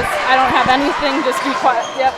I don't have anything, just be quiet. Yep.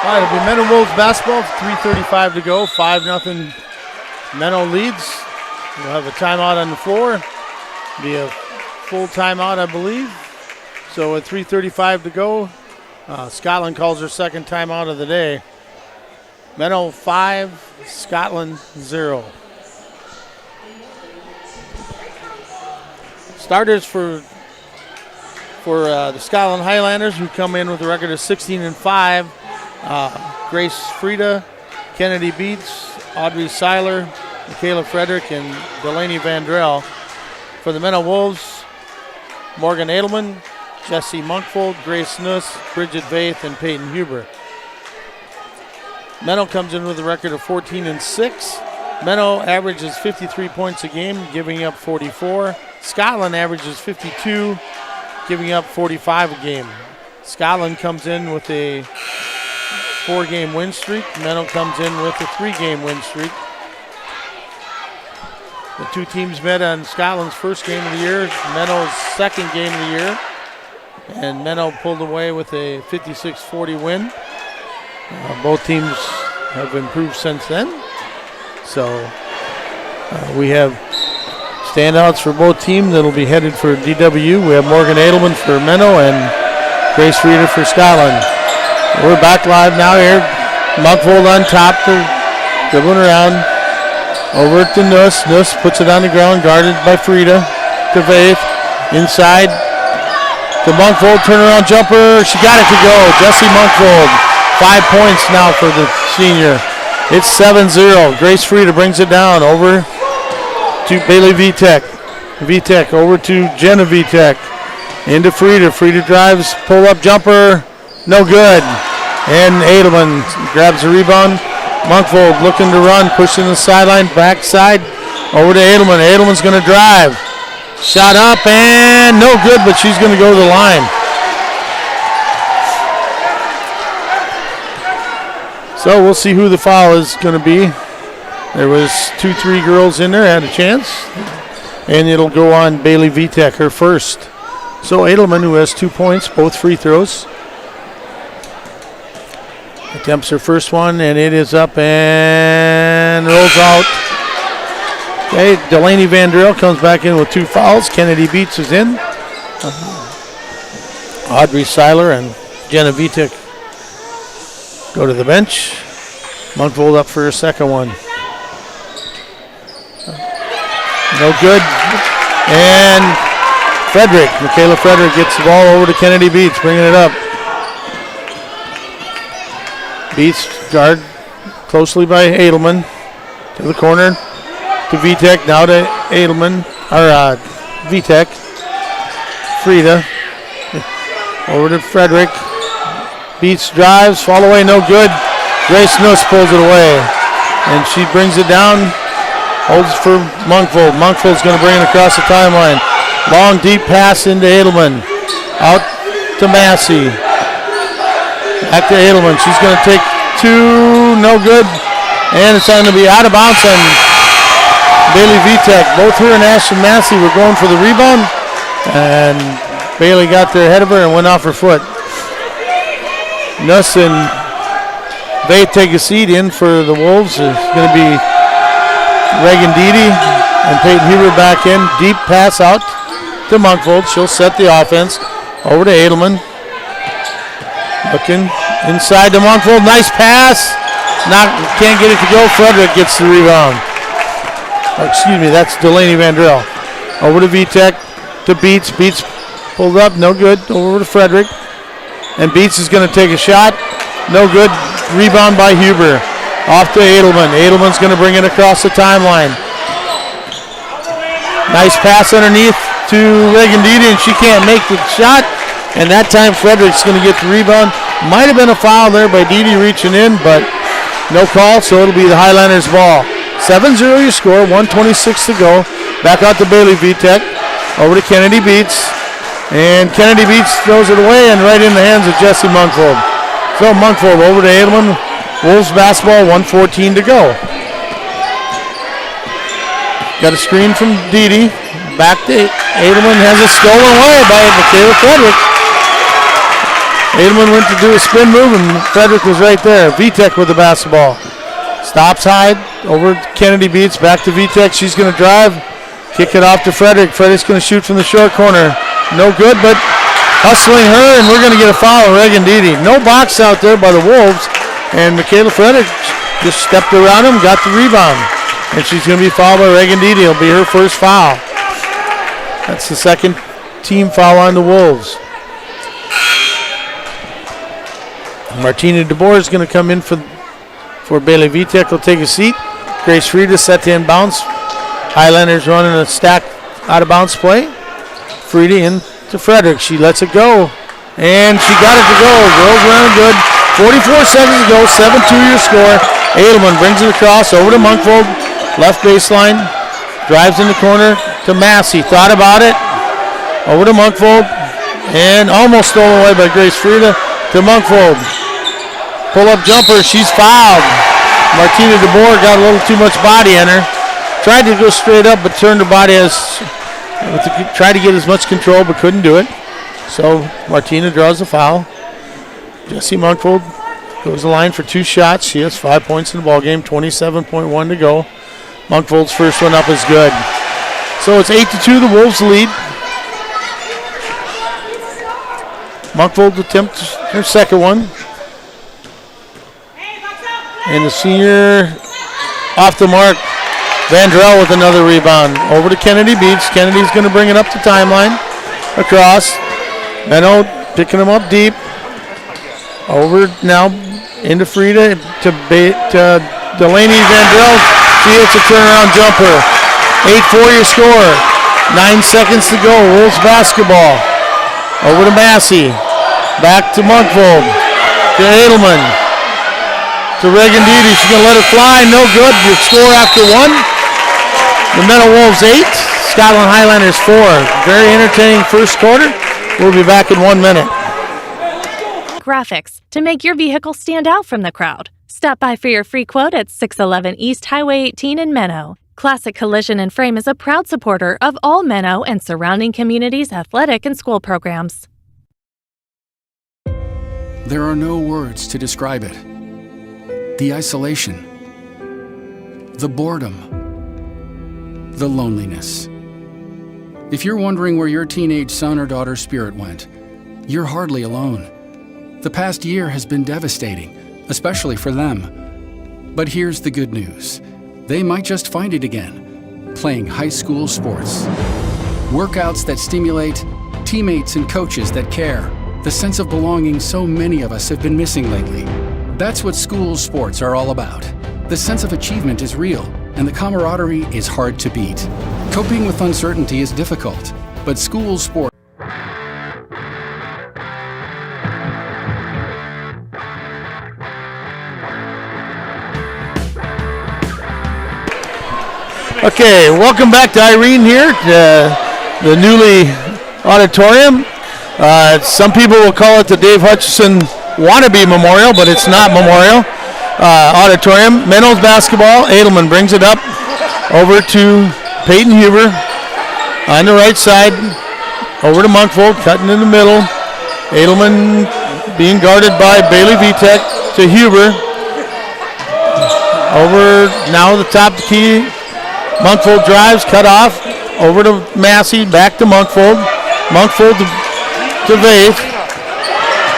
All right, it'll be Menno Wolves basketball, 3:35 to go, 5-0 Menno leads. We'll have a timeout on the floor. Be a full timeout, I believe. So at 3:35 to go, Scotland calls her second timeout of the day. Menno 5, Scotland 0. Starters for the Scotland Highlanders, who come in with a record of 16-5. Grace Frieda, Kennedy Beats, Audrey Seiler, Michaela Frederick, and Delaney Vandrell. For the Menno Wolves, Morgan Edelman, Jessie Monkfold, Grace Nuss, Bridget Vaith, and Peyton Huber. Menno comes in with a record of 14-6. Menno averages 53 points a game, giving up 44. Scotland averages 52, giving up 45 a game. Scotland comes in with a 4-game win streak. Menno comes in with a 3-game win streak. The two teams met on Scotland's first game of the year, Menno's second game of the year, and Menno pulled away with a 56-40 win. Both teams have improved since then. So we have standouts for both teams that'll be headed for DW. We have Morgan Edelman for Menno and Grace Frieda for Scotland. We're back live now here. Monkfold on top, dribbling around. Over to Nuss. Nuss puts it on the ground, guarded by Frieda. To Vaith. Inside to Monkfold. Turnaround jumper. She got it to go. Jessie Monkfold. 5 points now for the senior. It's 7-0. Grace Frieda brings it down over to Bailey Vitek. Vitek over to Jenna Vitek. Into Frieda. Frieda drives, pull-up jumper, no good. And Edelman grabs the rebound. Monkfold looking to run, pushing the sideline, backside, over to Edelman. Edelman's going to drive. Shot up and no good, but she's going to go to the line. So we'll see who the foul is going to be. There was 2-3 girls in there, had a chance. And it'll go on Bailey Vitek, her first. So Edelman, who has 2 points, both free throws. Attempts her first one, and it is up and rolls out. Okay, Delaney Vandrell comes back in with 2 fouls. Kennedy Beats is in. Audrey Seiler and Jenna Vitek go to the bench. Monkfold up for a second one. No good. And Michaela Frederick gets the ball over to Kennedy Beats, bringing it up. Beats guard closely by Edelman. To the corner to Vitek. Now to Edelman, or Vitek. Frieda. Over to Frederick. Beats drives, fall away, no good. Grace Nuss pulls it away. And she brings it down. Holds for Monkfold. Monkfold's going to bring it across the timeline. Long, deep pass into Edelman. Out to Massey. Back to Edelman. She's going to take 2. No good. And it's going to be out of bounds on Bailey Vitek. Both her and Ashton Massey were going for the rebound. And Bailey got there ahead of her and went off her foot. Nuss and they take a seat in for the Wolves. It's going to be Reagan Deedy and Peyton Huber back in. Deep pass out to Monkfold. She'll set the offense. Over to Edelman. Looking inside to Monkfold. Nice pass. Can't get it to go. Frederick gets the rebound. That's Delaney Vandrell. Over to Vitek. To Beats. Beats pulled up. No good. Over to Frederick. And Beats is going to take a shot. No good. Rebound by Huber. Off to Edelman. Edelman's going to bring it across the timeline. Nice pass underneath to Reagan Deedy, and she can't make the shot. And that time Frederick's going to get the rebound. Might have been a foul there by Deedy reaching in, but no call, so it'll be the Highlanders' ball. 7-0 your score, 1:26 to go. Back out to Bailey Vitek. Over to Kennedy Beats. And Kennedy Beats throws it away and right in the hands of Jessie Monkfold. So Monkfold over to Edelman. Wolves basketball, 1:14 to go. Got a screen from Deedy. Back to Edelman, has it stolen away by Michaela Frederick. Edelman went to do a spin move and Frederick was right there. Vitek with the basketball. Stops high, over to Kennedy Beats, back to Vitek. She's going to drive, kick it off to Frederick. Frederick's going to shoot from the short corner. No good, but hustling her, and we're going to get a foul on Reagan Deedy. No box out there by the Wolves, and Michaela Frederick just stepped around him, got the rebound. And she's going to be fouled by Reagan Deedy. It'll be her first foul. That's the second team foul on the Wolves. Martina DeBoer is going to come in for Bailey Vitek. Will take a seat. Grace Frieda set to inbounds. Highlanders running a stack out of bounds play. Frieda in to Frederick. She lets it go. And she got it to go. Girls running good. 44 seconds to go. 7-2 your score. Edelman brings it across over to Monkfold. Left baseline. Drives in the corner to Massey. Thought about it. Over to Monkfold. And almost stolen away by Grace Frieda to Monkfold. Pull-up jumper. She's fouled. Martina DeBoer got a little too much body on her. Tried to go straight up, but turned her body tried to get as much control, but couldn't do it. So Martina draws the foul. Jessie Monkfold goes the line for 2 shots. She has 5 points in the ball game. 27.1 to go. Monkfold's first one up is good. So it's 8-2. The Wolves lead. Monkfold attempts her second one. And the senior off the mark. Vandrell with another rebound. Over to Kennedy Beats. Kennedy's going to bring it up the timeline. Across. Menno picking him up deep. Over now into Frieda to Delaney Vandrell. She hits a turnaround jumper. 8-4 your score. 9 seconds to go. Wolves basketball. Over to Massey. Back to Monkfold. To Edelman. To Reagan Deedy. She's going to let it fly. No good. Your score after 1. The Menno Wolves 8. Scotland Highlanders 4. Very entertaining first quarter. We'll be back in 1 minute. Graphics to make your vehicle stand out from the crowd. Stop by for your free quote at 611 East Highway 18 in Menno. Classic Collision and Frame is a proud supporter of all Menno and surrounding communities' athletic and school programs. There are no words to describe it. The isolation, the boredom, the loneliness. If you're wondering where your teenage son or daughter's spirit went, you're hardly alone. The past year has been devastating, especially for them. But here's the good news. They might just find it again, playing high school sports. Workouts that stimulate, teammates and coaches that care, the sense of belonging so many of us have been missing lately. That's what school sports are all about. The sense of achievement is real, and the camaraderie is hard to beat. Coping with uncertainty is difficult, but school sports. Okay, welcome back to Irene here, the Newly Auditorium. Some people will call it the Dave Hutchison wannabe memorial, but it's not memorial. Auditorium. Menno's basketball. Edelman brings it up over to Peyton Huber on the right side. Over to Monkfold, cutting in the middle. Edelman being guarded by Bailey Vitek to Huber. Over now the top of the key. Monkfold drives, cut off. Over to Massey, back to Monkfold. Monkfold to Vaith.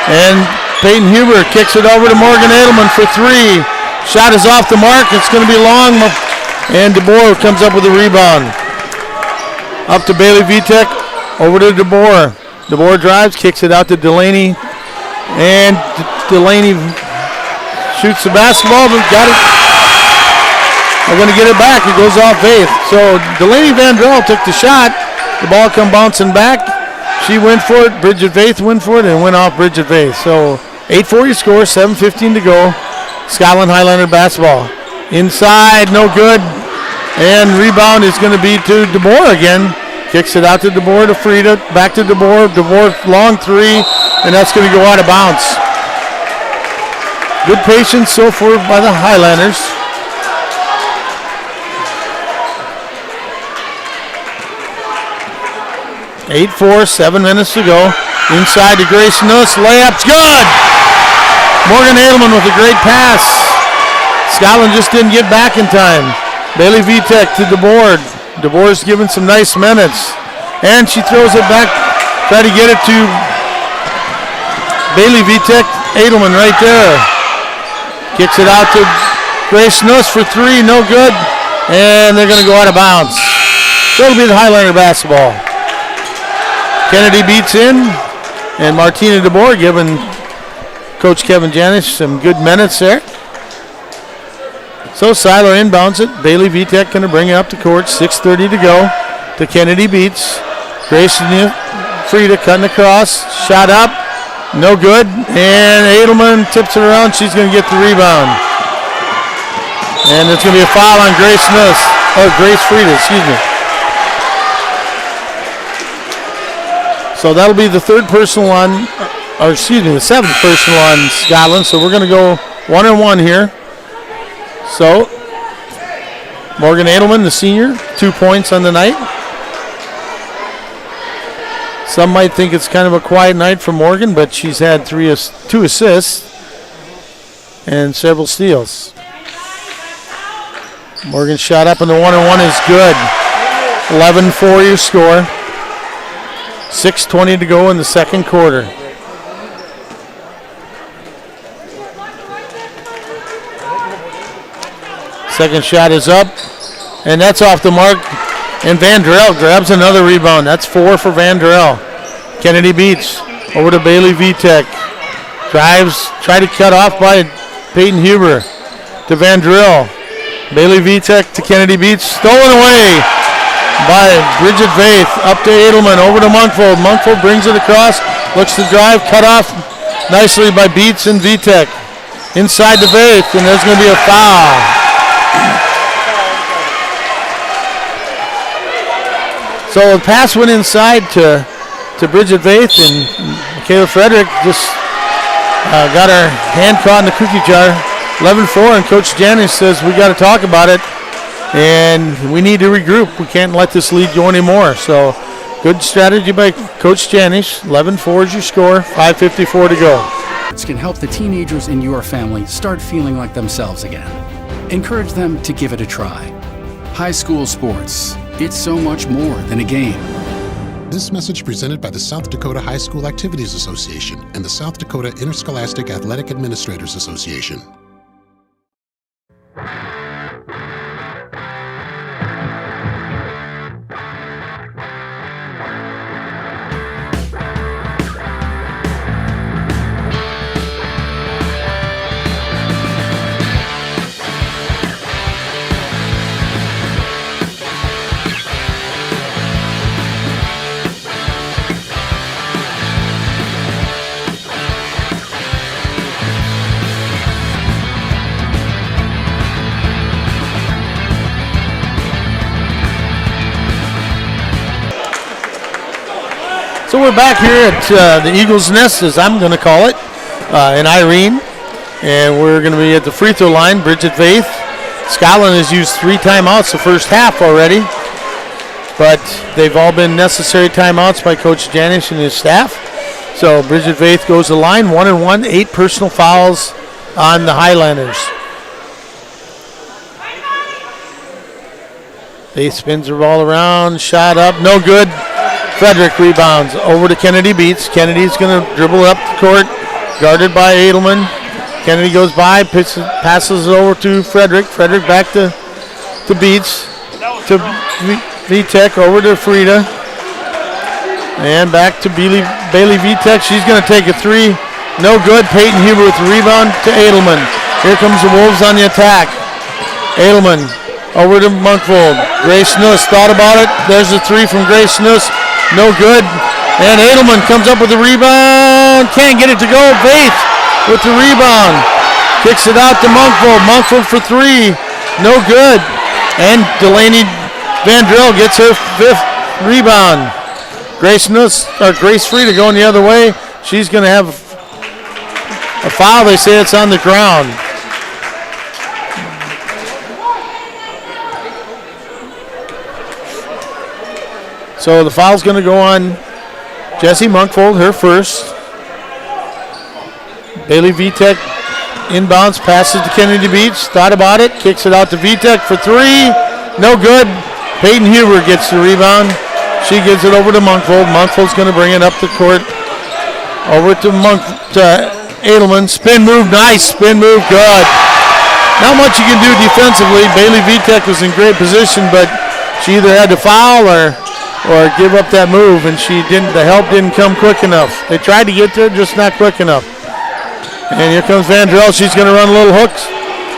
And Peyton Huber kicks it over to Morgan Edelman for 3. Shot is off the mark. It's going to be long. And DeBoer comes up with a rebound. Up to Bailey Vitek. Over to DeBoer. DeBoer drives, kicks it out to Delaney. And Delaney shoots the basketball, but got it. They're going to get it back. It goes off Vaith. So Delaney Vandrell took the shot. The ball come bouncing back. She went for it. Bridget Vaith went for it and went off Bridget Vaith. So 8-4 your score, 7:15 to go. Scotland Highlander basketball. Inside, no good. And rebound is going to be to DeBoer again. Kicks it out to DeBoer to Frida. Back to DeBoer. DeBoer long 3. And that's going to go out of bounds. Good patience so far by the Highlanders. 8-4, 7 minutes to go. Inside to Grace Nuss. Layup's good. Morgan Edelman with a great pass. Scotland just didn't get back in time. Bailey Vitek to DeBoer. DeBoer's given some nice minutes. And she throws it back. Try to get it to Bailey Vitek. Edelman right there. Kicks it out to Grace Nuss for 3. No good. And they're going to go out of bounds. So it'll be the Highlander basketball. Kennedy beats in, and Martina DeBoer giving Coach Kevin Janish some good minutes there. So Seiler inbounds it. Bailey Vitek going to bring it up the court. 6:30 to go. To Kennedy beats. Grace Frida cutting across. Shot up. No good. And Edelman tips it around. She's going to get the rebound. And it's going to be a foul on Grace Nuss. Oh, Grace Frida, excuse me. So that'll be the third personal on, or excuse me, the 7th personal on Scotland. So we're going to go 1-on-1 here. So Morgan Edelman, the senior, 2 points on the night. Some might think it's kind of a quiet night for Morgan, but she's had 2 assists and several steals. Morgan shot up and the 1-on-1 is good. 11-4 your score. 6:20 to go in the second quarter. Second shot is up, and that's off the mark. And Vandrell grabs another rebound. That's 4 for Vandrell. Kennedy beats over to Bailey Vitek. Drives, tried to cut off by Peyton Huber to Vandrell. Bailey Vitek to Kennedy beats, stolen away. by Bridget Vaith. Up to Edelman, over to Monkfold. Monkfold brings it across, looks to drive, cut off nicely by Beats and Vitek. Inside to Vaith, and there's going to be a foul. So the pass went inside to Bridget Vaith, and Michaela Frederick just got her hand caught in the cookie jar. 11-4, and Coach Janish says we got to talk about it, and we need to regroup. We can't let this lead go anymore. So good strategy by Coach Janish. 11-4 is your score, 5:54 to go. This can help the teenagers in your family start feeling like themselves again. Encourage them to give it a try. High school sports, it's so much more than a game. This message presented by the South Dakota High School Activities Association and the South Dakota Interscholastic Athletic Administrators Association. So we're back here at the Eagles Nest, as I'm going to call it, in Irene. And we're going to be at the free throw line. Bridget Vaith. Scotland has used 3 timeouts the first half already. But they've all been necessary timeouts by Coach Janish and his staff. So Bridget Vaith goes to the line, 1-1, 8 personal fouls on the Highlanders. Vaith spins the ball around, shot up, no good. Frederick rebounds over to Kennedy Beats. Kennedy's going to dribble up the court, guarded by Edelman. Kennedy goes by, passes it over to Frederick. Frederick back to Beats, to Vitek, over to Frida. And back to Bailey Vitek. She's going to take a 3. No good. Peyton Huber with the rebound to Edelman. Here comes the Wolves on the attack. Edelman over to Monkfold. Grace Nuss thought about it. There's a 3 from Grace Nuss. No good. And Edelman comes up with the rebound. Can't get it to go. Vaith with the rebound. Kicks it out to Monkfold. Monkfold for 3. No good. And Delaney Vandrell gets her 5th rebound. Grace Frida going the other way. She's going to have a foul. They say it's on the ground. So the foul's going to go on Jessie Monkfold, her first. Bailey Vitek inbounds, passes to Kennedy Beats. Thought about it, kicks it out to Vitek for 3. No good. Peyton Huber gets the rebound. She gives it over to Monkfold. Monkfold's going to bring it up the court. Over to Edelman. Spin move, nice. Spin move, good. Not much you can do defensively. Bailey Vitek was in great position, but she either had to foul or give up that move, and the help didn't come quick enough. They tried to get there, just not quick enough. And here comes Vandrell. She's going to run little hooks.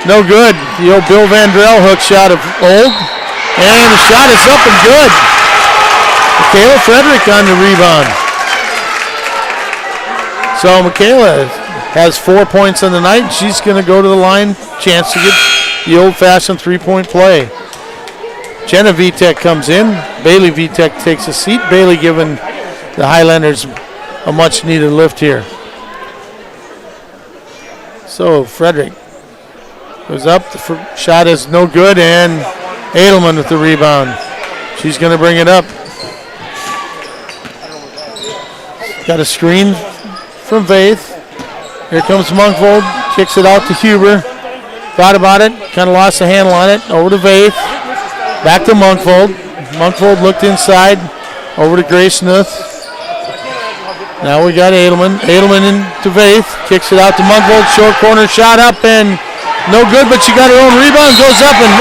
No good. The old Bill Vandrell hook shot of old. And the shot is up and good. Michaela Frederick on the rebound. So Michaela has 4 points on the night. She's going to go to the line. Chance to get the old-fashioned 3-point play. Jenna Vitek comes in. Bailey Vitek takes a seat. Bailey giving the Highlanders a much-needed lift here. So Frederick goes up. The shot is no good, and Edelman with the rebound. She's going to bring it up. Got a screen from Vaith. Here comes Monkfold. Kicks it out to Huber. Thought about it. Kind of lost the handle on it. Over to Vaith. Back to Monkfold. Monkfold looked inside. Over to Grace Nuth. Now we got Edelman. Edelman into Vaith. Kicks it out to Monkfold. Short corner shot up and no good, but she got her own rebound. Goes up and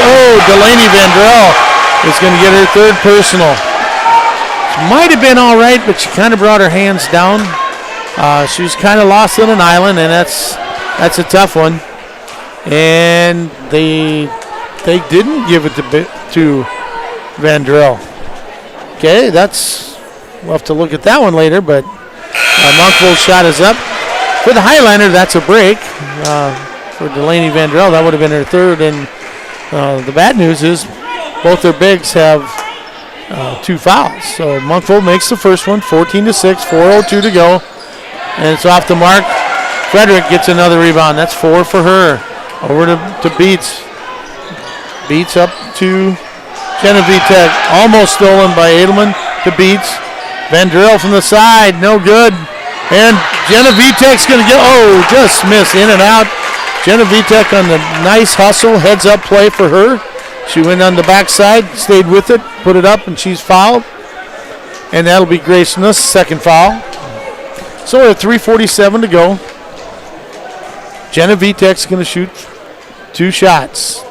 Delaney Vandrell is going to get her 3rd personal. She might have been all right, but she kind of brought her hands down. She was kind of lost on an island, and that's a tough one. And they didn't give it to Vandrell. Okay, we'll have to look at that one later, but Monkvold's shot is up. For the Highlander, that's a break. For Delaney Vandrell, that would have been her third, and the bad news is both their bigs have 2 fouls. So Monkvold makes the first one, 14-6, 4:02 to go, and it's off the mark. Frederick gets another rebound. That's 4 for her. Over to Beats. Beats up to Genevitek. Almost stolen by Edelman to Beats. Vandrell from the side, no good. And Genevitek's going to get, just missed, in and out. Genevitek on the nice hustle, heads up play for her. She went on the backside, stayed with it, put it up, and she's fouled. And that'll be Grace Nuss' second foul. So we have 3:47 to go. Genevitek's going to shoot 2 shots.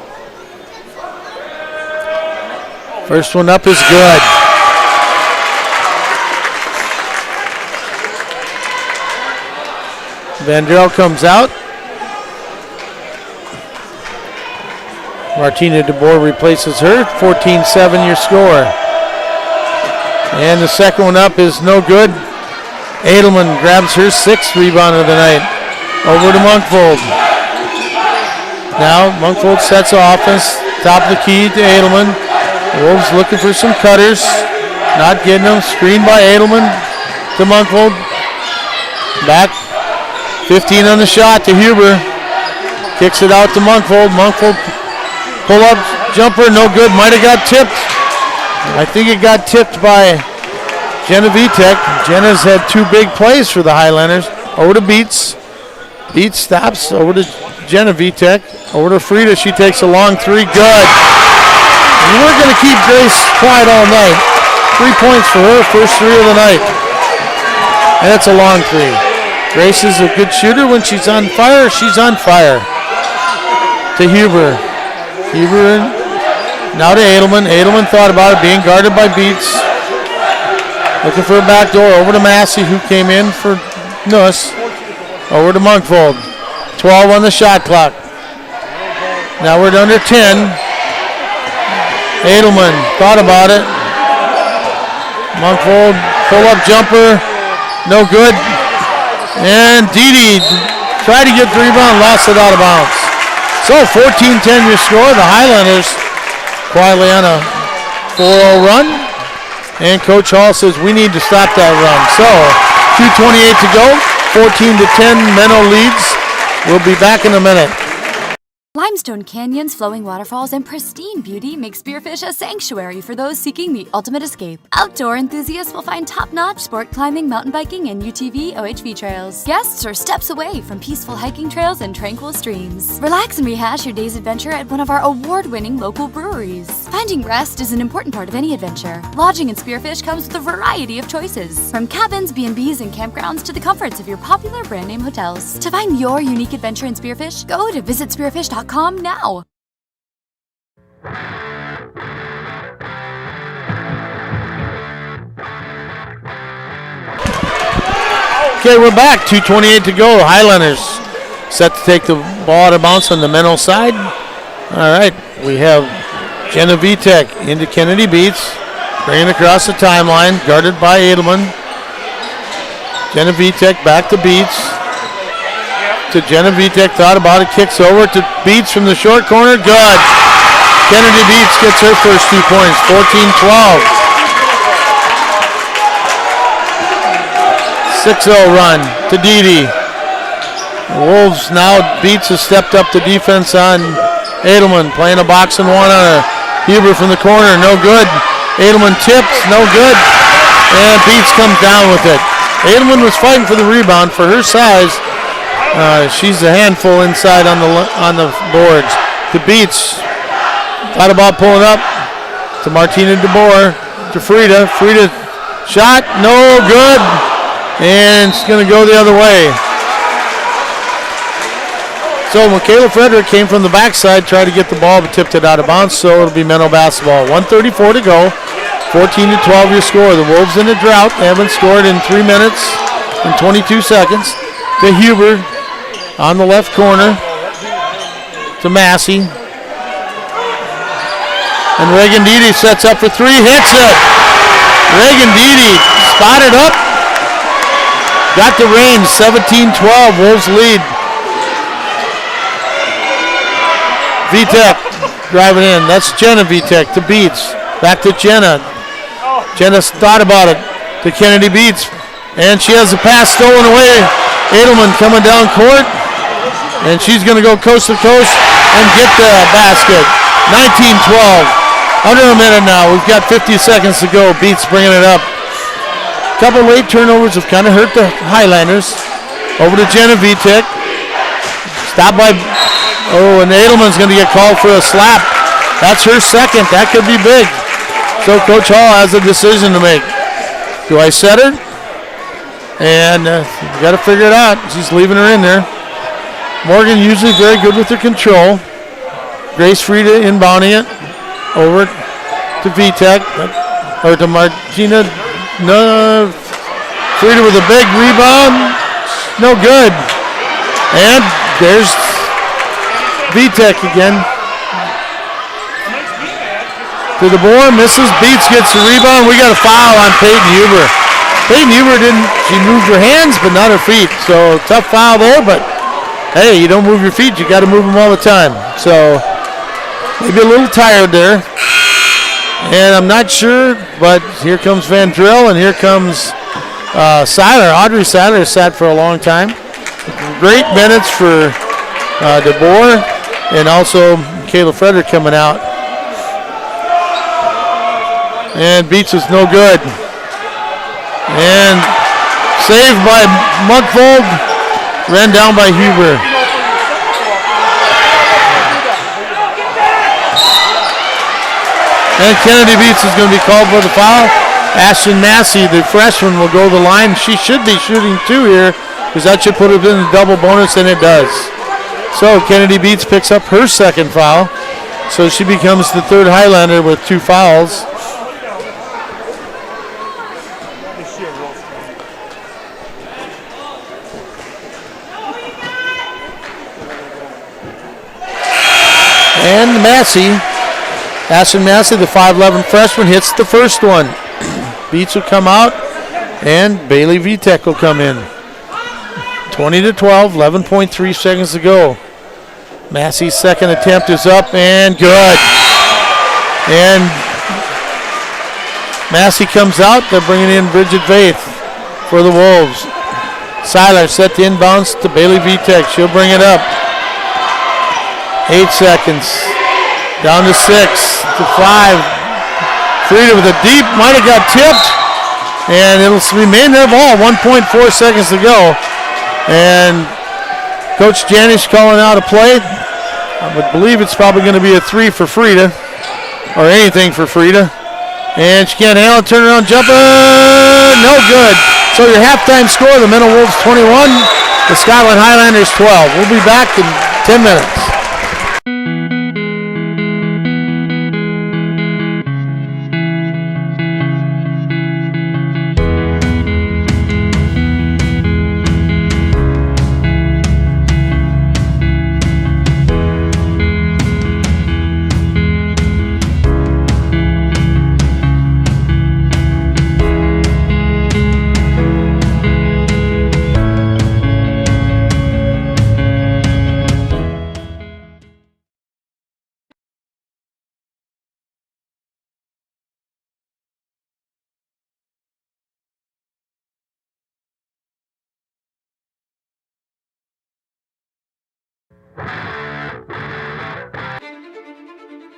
First one up is good. Vandrell comes out. Martina DeBoer replaces her. 14-7 your score. And the second one up is no good. Edelman grabs her 6th rebound of the night. Over to Monkvold. Now Monkvold sets offense. Top of the key to Edelman. Wolves looking for some cutters. Not getting them. Screen by Edelman to Monkvold. Back. 15 on the shot to Huber. Kicks it out to Monkvold. Monkvold pull up jumper. No good. Might have got tipped. I think it got tipped by Genevitek. Jenna's had 2 big plays for the Highlanders. Over to Beats. Beats stops. Over to Genevitek. Over to Frida. She takes a long 3. Good. And we're going to keep Grace quiet all night. 3 points for her. First 3 of the night. And it's a long 3. Grace is a good shooter. When she's on fire, she's on fire. To Huber. Huber now to Edelman. Edelman thought about it, being guarded by Beats. Looking for a back door. Over to Massey, who came in for Nuss. Over to Monkvold. 12 on the shot clock. Now we're under 10. Edelman thought about it. Monkvold, pull-up jumper. No good. And Didi tried to get the rebound, lost it out of bounds. So 14-10 your score. The Highlanders quietly on a 4-0 run. And Coach Hall says we need to stop that run. So 2:28 to go. 14-10 Menno leads. We'll be back in a minute. Limestone canyons, flowing waterfalls, and pristine beauty make Spearfish a sanctuary for those seeking the ultimate escape. Outdoor enthusiasts will find top-notch sport climbing, mountain biking, and UTV OHV trails. Guests are steps away from peaceful hiking trails and tranquil streams. Relax and rehash your day's adventure at one of our award-winning local breweries. Finding rest is an important part of any adventure. Lodging in Spearfish comes with a variety of choices, from cabins, B&Bs, and campgrounds to the comforts of your popular brand-name hotels. To find your unique adventure in Spearfish, go to visitspearfish.com now. Okay, we're back. 2:28 to go. Highlanders set to take the ball out of bounds on the Menno side. All right, we have Genevitek into Kennedy Beats, bringing across the timeline, guarded by Edelman. Genevitek back to Beats. To Genevitek, thought about it, kicks over to Beats from the short corner. Good. Kennedy Beats gets her first 2 points. 14-12. 6-0 run to Didi. The Wolves now. Beats has stepped up the defense on Edelman, playing a box and one on a Huber from the corner. No good. Edelman tips. No good. And Beats comes down with it. Edelman was fighting for the rebound. For her size, she's a handful inside on the boards. To Beats. Thought about pulling up. To Martina DeBoer. To Frida. Frida shot. No good. And it's going to go the other way. So Michaela Frederick came from the backside, tried to get the ball, but tipped it out of bounds. So it'll be Menno basketball. 1:34 to go. 14-12 your score. The Wolves in a drought. They haven't scored in 3 minutes and 22 seconds. To Huber. On the left corner to Massey. And Reagan Didi sets up for 3, hits it. Reagan Deedy spotted up. Got the range, 17-12, Wolves lead. Vitek driving in. That's Jenna Vitek to Beats. Back to Jenna. Jenna's thought about it. To Kennedy Beats. And she has the pass stolen away. Edelman coming down court. And she's going to go coast to coast and get the basket. 19-12. Under a minute now. We've got 50 seconds to go. Beats bringing it up. Couple late turnovers have kind of hurt the Highlanders. Over to Jenna Vitek. Stopped by, and Edelman's going to get called for a slap. That's her second. That could be big. So Coach Hall has a decision to make. Do I set her? And you got to figure it out. She's leaving her in there. Morgan usually very good with her control. Grace Frieda inbounding it over to Vitek, or to Martina. No, Frieda with a big rebound. No good. And there's Vitek again. To the board, misses. Beats gets the rebound. We got a foul on Peyton Huber. Peyton Huber she moved her hands, but not her feet. So tough foul there, but hey, you don't move your feet, you got to move them all the time. So maybe a little tired there. And I'm not sure, but here comes Van Drill, and here comes Seiler. Audrey Seiler sat for a long time. Great minutes for DeBoer, and also Kayla Frederick coming out. And Beats is no good. And saved by Muckfold, ran down by Huber. And Kennedy Beats is going to be called for the foul. Ashton Massey, the freshman, will go to the line. She should be shooting two here, because that should put it in the double bonus, and it does. So Kennedy Beats picks up her second foul. So she becomes the third Highlander with two fouls. And Massey, Ashton Massey, the 5'11 freshman, hits the first one. Beats will come out, and Bailey Vitek will come in. 20-12, 11.3 seconds to go. Massey's second attempt is up, and good. And Massey comes out. They're bringing in Bridget Vaith for the Wolves. Seiler set the inbounds to Bailey Vitek. She'll bring it up. 8 seconds. Down to 6, to 5. Frieda with a deep, might have got tipped. And it'll remain their ball. 1.4 seconds to go. And Coach Janish calling out a play. I would believe it's probably going to be a 3 for Frieda. Or anything for Frieda. And she can't handle it. Turn around jumper. No good. So your halftime score, the Menno Wolves 21, the Scotland Highlanders 12. We'll be back in 10 minutes.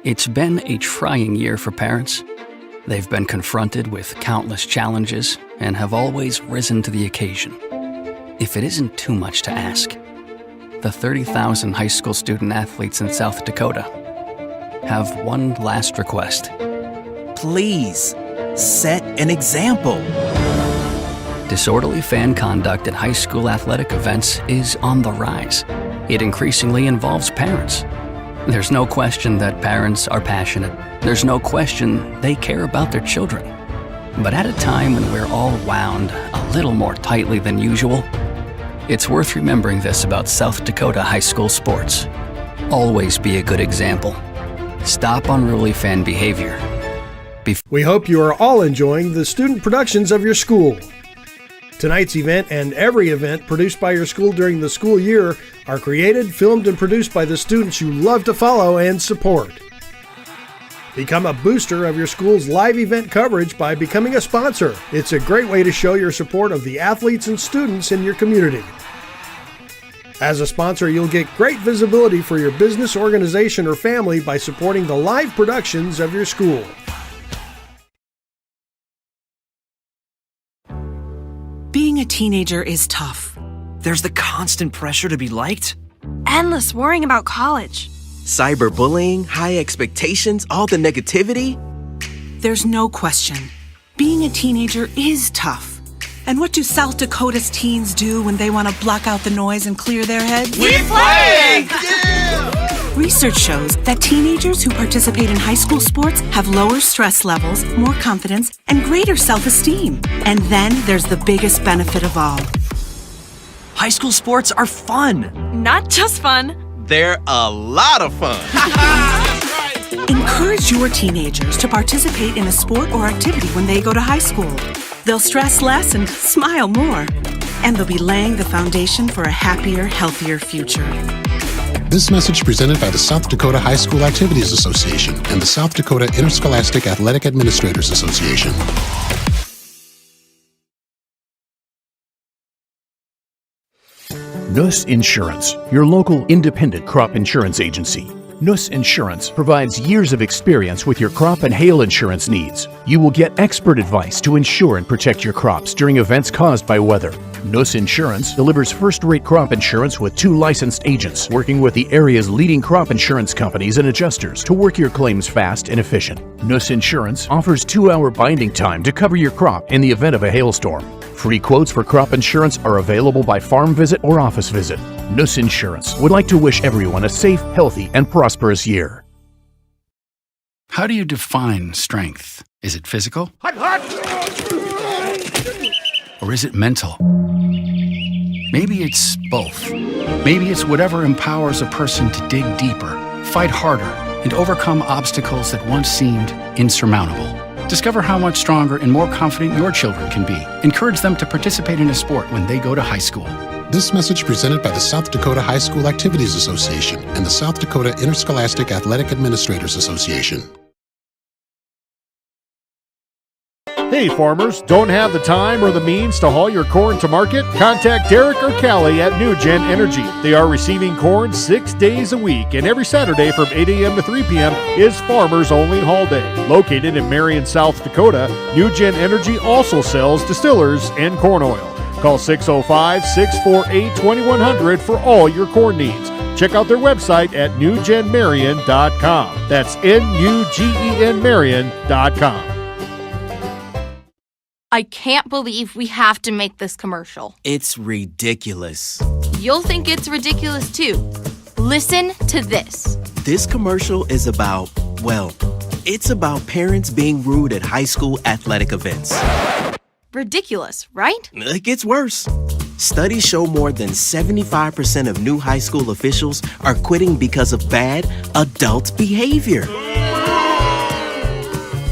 It's been a trying year for parents. They've been confronted with countless challenges and have always risen to the occasion. If it isn't too much to ask, the 30,000 high school student athletes in South Dakota have one last request. Please, set an example. Disorderly fan conduct at high school athletic events is on the rise. It increasingly involves parents. There's no question that parents are passionate. There's no question they care about their children. But at a time when we're all wound a little more tightly than usual, it's worth remembering this about South Dakota high school sports. Always be a good example. Stop unruly fan behavior. We hope you are all enjoying the student productions of your school. Tonight's event and every event produced by your school during the school year are created, filmed, and produced by the students you love to follow and support. Become a booster of your school's live event coverage by becoming a sponsor. It's a great way to show your support of the athletes and students in your community. As a sponsor, you'll get great visibility for your business, organization, or family by supporting the live productions of your school. Being a teenager is tough. There's the constant pressure to be liked, Endless worrying about college. cyberbullying, high expectations, all the negativity. There's no question. Being a teenager is tough. And what do South Dakota's teens do when they want to block out the noise and clear their heads? We play! Research shows that teenagers who participate in high school sports have lower stress levels, more confidence, and greater self-esteem. And then there's the biggest benefit of all. High school sports are fun. Not just fun. They're a lot of fun. Encourage your teenagers to participate in a sport or activity when they go to high school. They'll stress less and smile more. And they'll be laying the foundation for a happier, healthier future. This message presented by the South Dakota High School Activities Association and the South Dakota Interscholastic Athletic Administrators Association. Nuss Insurance, your local independent crop insurance agency. Nuss Insurance provides years of experience with your crop and hail insurance needs. You will get expert advice to insure and protect your crops during events caused by weather. Nuss Insurance delivers first-rate crop insurance with 2 licensed agents working with the area's leading crop insurance companies and adjusters to work your claims fast and efficient. Nuss Insurance offers 2-hour binding time to cover your crop in the event of a hailstorm. Free quotes for crop insurance are available by farm visit or office visit. Nuss Insurance would like to wish everyone a safe, healthy, and prosperous year. How do you define strength? Is it physical? Or is it mental? Maybe it's both. Maybe it's whatever empowers a person to dig deeper, fight harder, and overcome obstacles that once seemed insurmountable. Discover how much stronger and more confident your children can be. Encourage them to participate in a sport when they go to high school. This message presented by the South Dakota High School Activities Association and the South Dakota Interscholastic Athletic Administrators Association. Hey farmers, don't have the time or the means to haul your corn to market? Contact Derek or Callie at New Gen Energy. They are receiving corn 6 days a week, and every Saturday from 8 a.m. to 3 p.m. is Farmers Only Haul Day. Located in Marion, South Dakota, New Gen Energy also sells distillers and corn oil. Call 605-648-2100 for all your corn needs. Check out their website at newgenmarion.com. That's N-U-G-E-N Marion.com. I can't believe we have to make this commercial. It's ridiculous. You'll think it's ridiculous too. Listen to this. This commercial is about, well, it's about parents being rude at high school athletic events. Ridiculous, right? It gets worse. Studies show more than 75% of new high school officials are quitting because of bad adult behavior.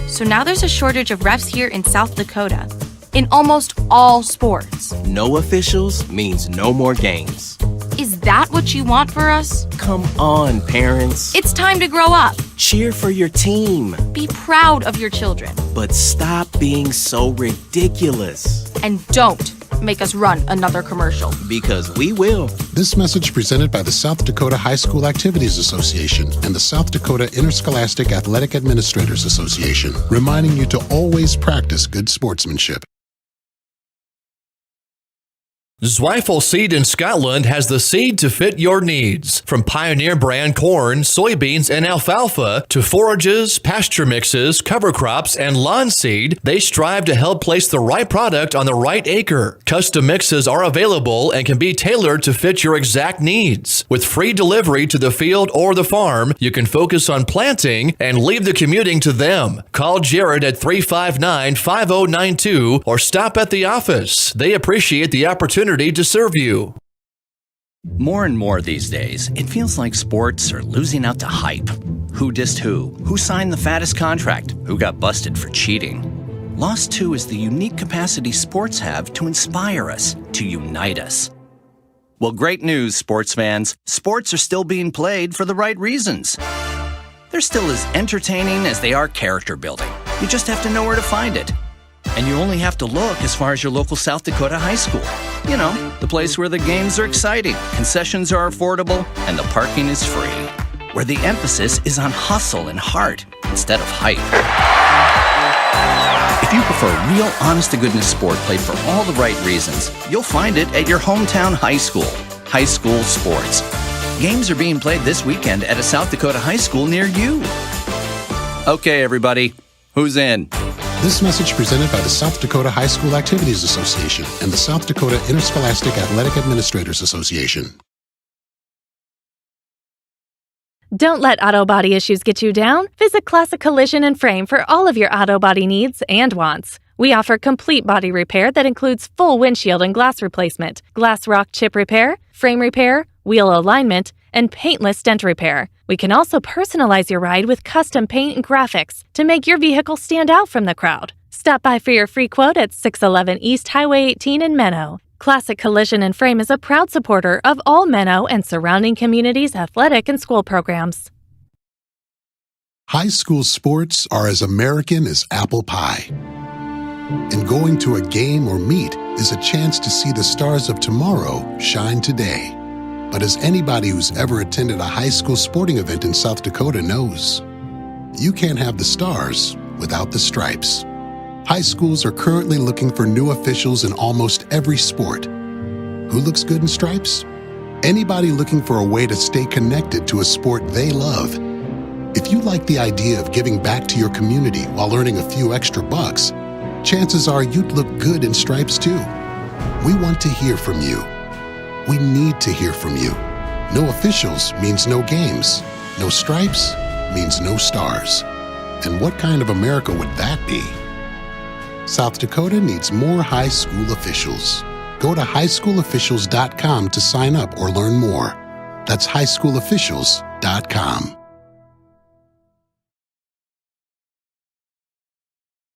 So now there's a shortage of refs here in South Dakota, in almost all sports. No officials means no more games. Is that what you want for us? Come on, parents. It's time to grow up. Cheer for your team. Be proud of your children. But stop being so ridiculous. And don't make us run another commercial. Because we will. This message presented by the South Dakota High School Activities Association and the South Dakota Interscholastic Athletic Administrators Association, reminding you to always practice good sportsmanship. Zweifel Seed in Scotland has the seed to fit your needs. From Pioneer brand corn, soybeans, and alfalfa to forages, pasture mixes, cover crops, and lawn seed, they strive to help place the right product on the right acre. Custom mixes are available and can be tailored to fit your exact needs. With free delivery to the field or the farm, you can focus on planting and leave the commuting to them. Call Jared at 359-5092 or stop at the office. They appreciate the opportunity to serve you. More and more these days, it feels like sports are losing out to hype. Who dissed who? Who signed the fattest contract? Who got busted for cheating? Lost 2 is the unique capacity sports have to inspire us, to unite us. Well, great news, sports fans. Sports are still being played for the right reasons. They're still as entertaining as they are character building. You just have to know where to find it. And you only have to look as far as your local South Dakota high school. You know, the place where the games are exciting, concessions are affordable, and the parking is free. Where the emphasis is on hustle and heart instead of hype. If you prefer real, honest-to-goodness sport played for all the right reasons, you'll find it at your hometown high school. High school sports. Games are being played this weekend at a South Dakota high school near you. Okay, everybody, who's in? This message presented by the South Dakota High School Activities Association and the South Dakota Interscholastic Athletic Administrators Association. Don't let auto body issues get you down. Visit Classic Collision and Frame for all of your auto body needs and wants. We offer complete body repair that includes full windshield and glass replacement, glass rock chip repair, frame repair, wheel alignment, and paintless dent repair. We can also personalize your ride with custom paint and graphics to make your vehicle stand out from the crowd. Stop by for your free quote at 611 East Highway 18 in Menno. Classic Collision and Frame is a proud supporter of all Menno and surrounding communities' athletic and school programs. High school sports are as American as apple pie. And going to a game or meet is a chance to see the stars of tomorrow shine today. But as anybody who's ever attended a high school sporting event in South Dakota knows, you can't have the stars without the stripes. High schools are currently looking for new officials in almost every sport. Who looks good in stripes? Anybody looking for a way to stay connected to a sport they love. If you like the idea of giving back to your community while earning a few extra bucks, chances are you'd look good in stripes too. We want to hear from you. We need to hear from you. No officials means no games. No stripes means no stars. And what kind of America would that be? South Dakota needs more high school officials. Go to highschoolofficials.com to sign up or learn more. That's highschoolofficials.com.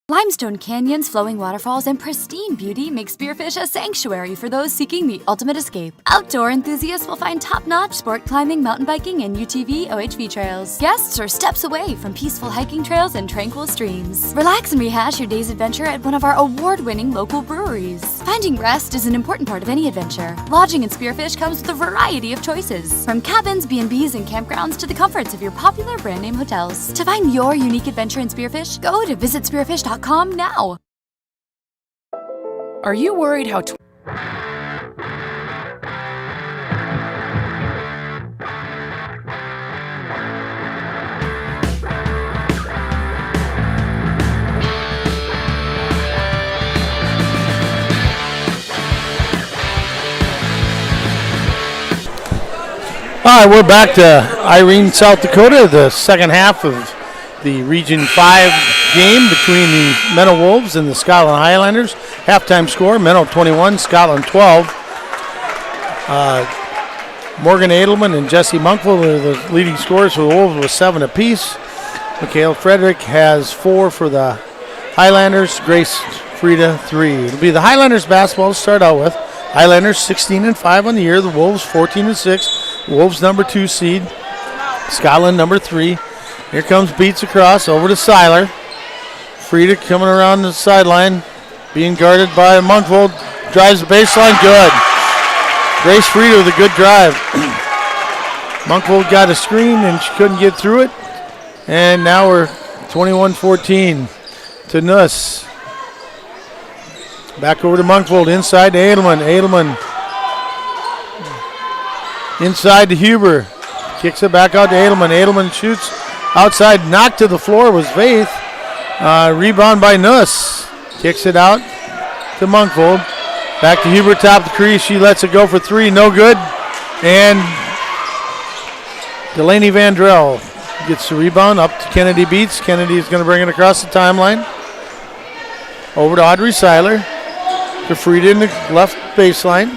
Limestone canyons, flowing waterfalls, and pristine beauty make Spearfish a sanctuary for those seeking the ultimate escape. Outdoor enthusiasts will find top-notch sport climbing, mountain biking, and UTV OHV trails. Guests are steps away from peaceful hiking trails and tranquil streams. Relax and rehash your day's adventure at one of our award-winning local breweries. Finding rest is an important part of any adventure. Lodging in Spearfish comes with a variety of choices, from cabins, B&Bs, and campgrounds to the comforts of your popular brand-name hotels. To find your unique adventure in Spearfish, go to visitspearfish.com now. Are you worried how All right, we're back to Irene, South Dakota, the second half of the Region 5 game between the Menno Wolves and the Scotland Highlanders. Halftime score, Menno 21, Scotland 12. Morgan Edelman and Jesse Munkville are the leading scorers for the Wolves with 7 apiece. Mikhail Frederick has 4 for the Highlanders. Grace Frieda 3. It'll be the Highlanders basketball to start out with. Highlanders 16-5 on the year. The Wolves 14-6. Wolves number 2 seed. Scotland number 3. Here comes Beats across over to Seiler. Frieda coming around the sideline, being guarded by Munkvold. Drives the baseline, good. Grace Frieda with a good drive. Munkvold got a screen and she couldn't get through it. And now we're 21-14 to Nuss. Back over to Munkvold, inside to Edelman. Edelman inside to Huber. Kicks it back out to Edelman. Edelman shoots outside, knocked to the floor was Vaith. Rebound by Nuss. Kicks it out to Munkvold. Back to Huber, top of the crease. She lets it go for 3, no good. And Delaney Vandrell gets the rebound up to Kennedy Beats. Kennedy is going to bring it across the timeline. Over to Audrey Seiler. To Frieda in the left baseline.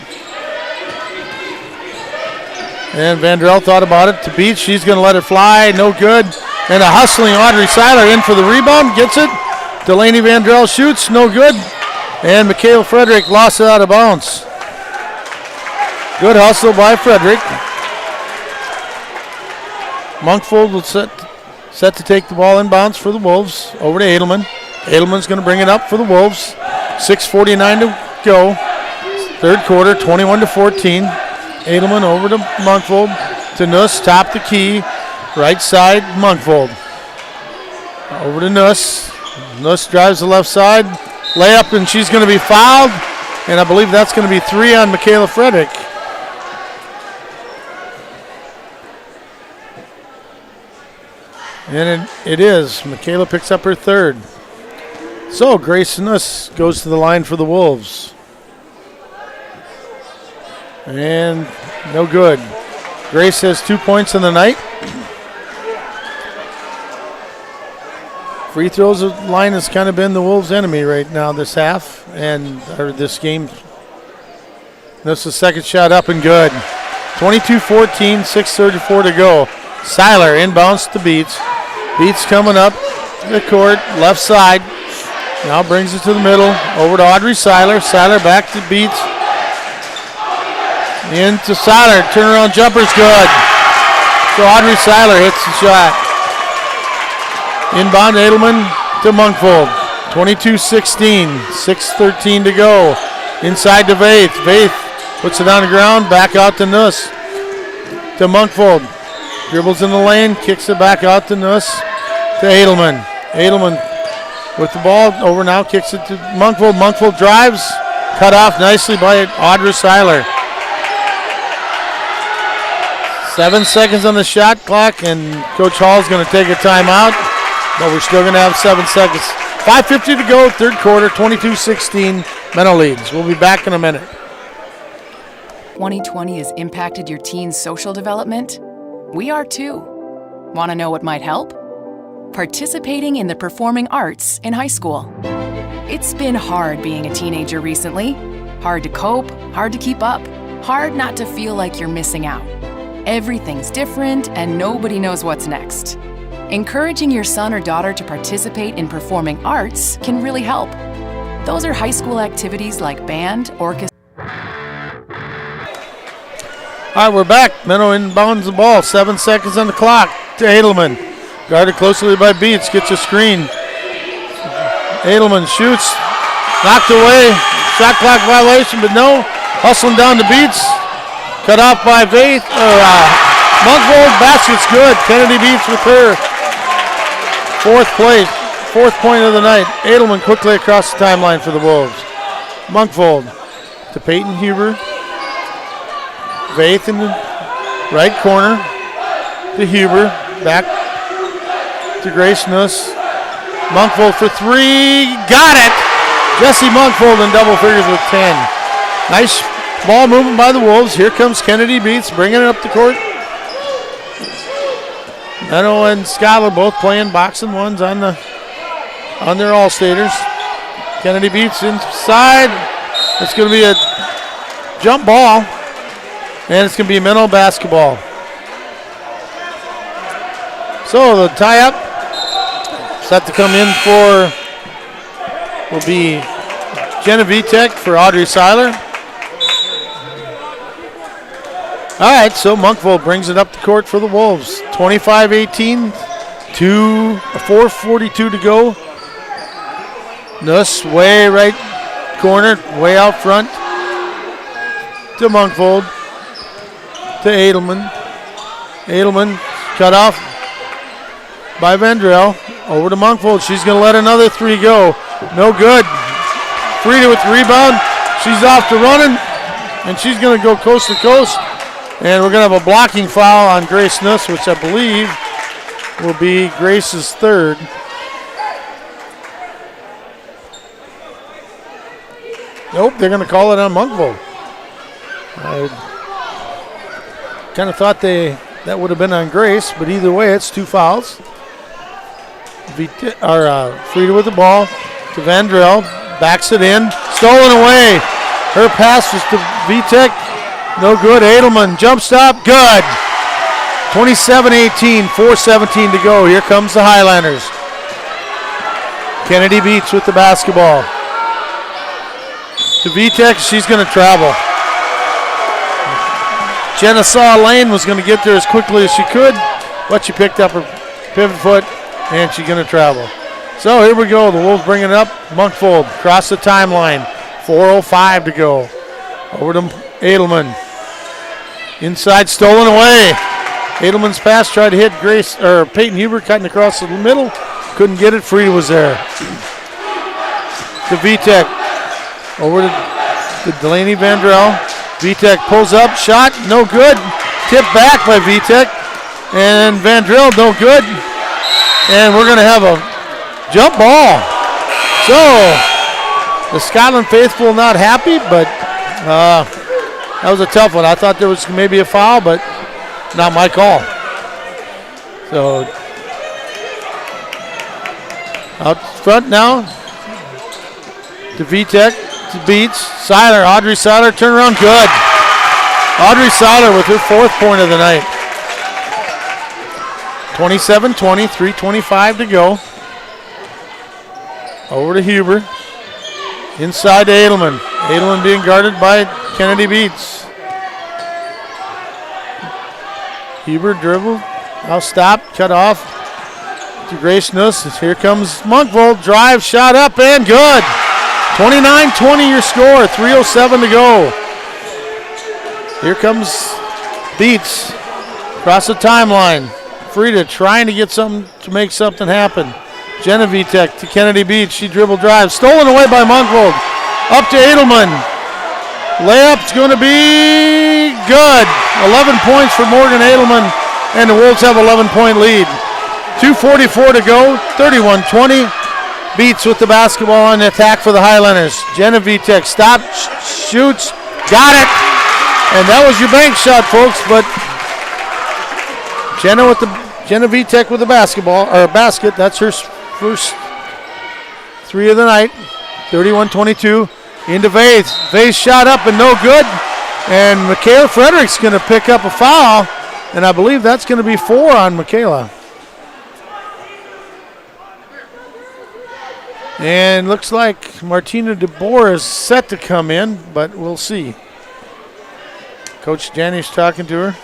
And Vandrell thought about it to beat. She's going to let it fly. No good. And a hustling Audrey Seiler in for the rebound. Gets it. Delaney Vandrell shoots. No good. And Michaela Frederick lost it out of bounds. Good hustle by Frederick. Monkfold will set to take the ball inbounds for the Wolves. Over to Edelman. Edelman's going to bring it up for the Wolves. 6:49 to go. Third quarter, 21-14. Edelman over to Monkfold. To Nuss, top the key. Right side, Monkfold. Over to Nuss. Nuss drives the left side. Layup, and she's going to be fouled. And I believe that's going to be 3 on Michaela Frederick. And it is. Michaela picks up her third. So Grace Nuss goes to the line for the Wolves. And no good. Grace has 2 points in the night. Free throws line has kind of been the Wolves' enemy right now this half or this game. Nuss' second shot up and good. 22-14, 6:34 to go. Seiler inbounds to Beats. Beats coming up the court, left side. Now brings it to the middle. Over to Audrey Seiler. Seiler back to Beats. Into Seiler. Turnaround jumper's good. So Audrey Seiler hits the shot. Inbound Edelman to Monkfold. 22-16. 6:13 to go. Inside to Vaith. Vaith puts it on the ground. Back out to Nuss. To Monkfold. Dribbles in the lane. Kicks it back out to Nuss. To Edelman. Edelman with the ball. Over now. Kicks it to Monkfold. Monkfold drives. Cut off nicely by Audrey Seiler. 7 seconds on the shot clock, and Coach Hall's going to take a timeout, but we're still going to have 7 seconds. 5:50 to go, third quarter, 22-16. Menno leads. We'll be back in a minute. 2020 has impacted your teen's social development? We are too. Want to know what might help? Participating in the performing arts in high school. It's been hard being a teenager recently. Hard to cope, hard to keep up, hard not to feel like you're missing out. Everything's different and nobody knows what's next. Encouraging your son or daughter to participate in performing arts can really help. Those are high school activities like band, orchestra. All right, we're back. Menno inbounds the ball. 7 seconds on the clock to Edelman. Guarded closely by Beats. Gets a screen. Edelman shoots. Knocked away. Shot clock violation, but no. Hustling down to Beats. Cut off by Vaith. Monkfold. Basket's good. Kennedy Beats with her fourth point of the night. Edelman quickly across the timeline for the Wolves. Monkfold to Peyton Huber. Vaith in the right corner to Huber. Back to Grace Nuss. Monkfold for three. Got it! Jesse Monkfold in double figures with 10. Nice ball movement by the Wolves. Here comes Kennedy Beats bringing it up the court. Menno and Schuyler both playing boxing ones on their All-Staters. Kennedy Beats inside. It's going to be a jump ball. And it's going to be a Menno basketball. So the tie-up set to come in will be Jenna Vitek for Audrey Seiler. All right, so Monkfold brings it up the court for the Wolves. 25-18, 4:42 to go. Nuss way right corner, way out front to Monkfold, to Edelman. Edelman cut off by Vandrell. Over to Monkfold. She's going to let another three go. No good. Frida with the rebound. She's off to running, and she's going to go coast to coast. And we're going to have a blocking foul on Grace Nuss, which I believe will be Grace's third. Nope, they're going to call it on Monkfold. I kind of thought that would have been on Grace, but either way, it's two fouls. Frida with the ball to Vandrell, backs it in, stolen away. Her pass was to Vitek. No good. Edelman, jump stop, good. 27-18, 4:17 to go. Here comes the Highlanders. Kennedy Beats with the basketball. To Vitek, she's going to travel. Jenna saw a lane, was going to get there as quickly as she could, but she picked up her pivot foot, and she's going to travel. So here we go. The Wolves bring it up. Monkfold across the timeline. 4:05 to go. Over to Edelman. Inside, stolen away. Edelman's pass tried to hit Peyton Huber, cutting across the middle. Couldn't get it. Frida was there. To Vitek. Over to Delaney Vandrell. Vitek pulls up, shot, no good. Tipped back by Vitek. And Vandrell, no good. And we're going to have a jump ball. So, the Scotland faithful not happy, but that was a tough one. I thought there was maybe a foul, but not my call. So, out front now to Vitek, to Beats. Seiler, Audrey Seiler, turn around, good. Audrey Seiler with her 4th point of the night. 27-20, 3:25 to go. Over to Huber. Inside to Edelman. Edelman being guarded by Kennedy Beats. Huber dribble. Now stop, cut off to Grace Nuss. Here comes Monkvold. Drive, shot up, and good. 29-20 your score. 3:07 to go. Here comes Beats. Across the timeline. Frida trying to get something to make something happen. Jenna Vitek to Kennedy Beach. She dribble drive. Stolen away by Monkvold. Up to Edelman. Layup's going to be good. 11 points for Morgan Edelman. And the Wolves have 11-point lead. 2:44 to go. 31-20. Beats with the basketball on the attack for the Highlanders. Jenna Vitek stop, shoots, got it. And that was your bank shot, folks. But Jenna Vitek with the basketball, or basket. That's her first 3 of the night. 31-22. Into Vase. Vase shot up and no good. And Michaela Frederick's going to pick up a foul. And I believe that's going to be 4 on Michaela. And looks like Martina DeBoer is set to come in, but we'll see. Coach Janish talking to her.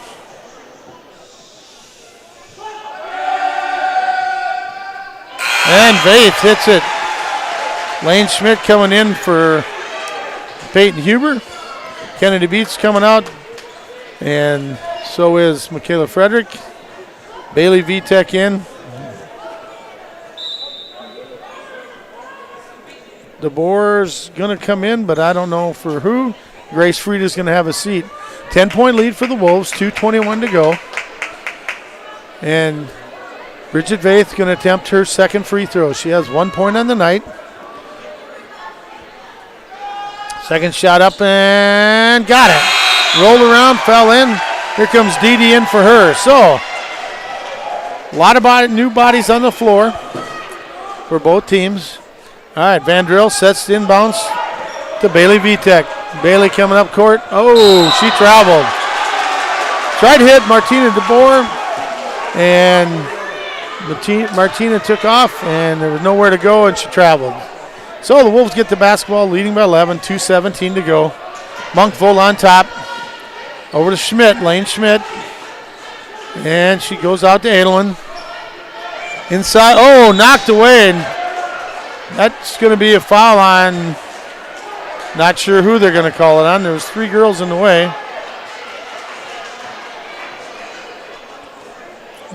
And Vaith hits it. Lane Schmidt coming in for Peyton Huber. Kennedy Beats coming out. And so is Michaela Frederick. Bailey Vitek in. DeBoer's going to come in, but I don't know for who. Grace Frida's going to have a seat. 10-point lead for the Wolves, 2:21 to go. And Bridget Vaith going to attempt her second free throw. She has 1 point on the night. Second shot up and got it. Rolled around, fell in. Here comes Dee Dee in for her. So, a lot of new bodies on the floor for both teams. All right, Vandrell sets the inbounds to Bailey Vitek. Bailey coming up court. Oh, she traveled. Tried to hit Martina DeBoer, and Martina took off, and there was nowhere to go, and she traveled. So the Wolves get the basketball, leading by 11, 2:17 to go. Monkvold on top. Over to Schmidt, Lane Schmidt. And she goes out to Edelman. Inside, oh, knocked away, and that's going to be a foul on, not sure who they're going to call it on. There was 3 girls in the way.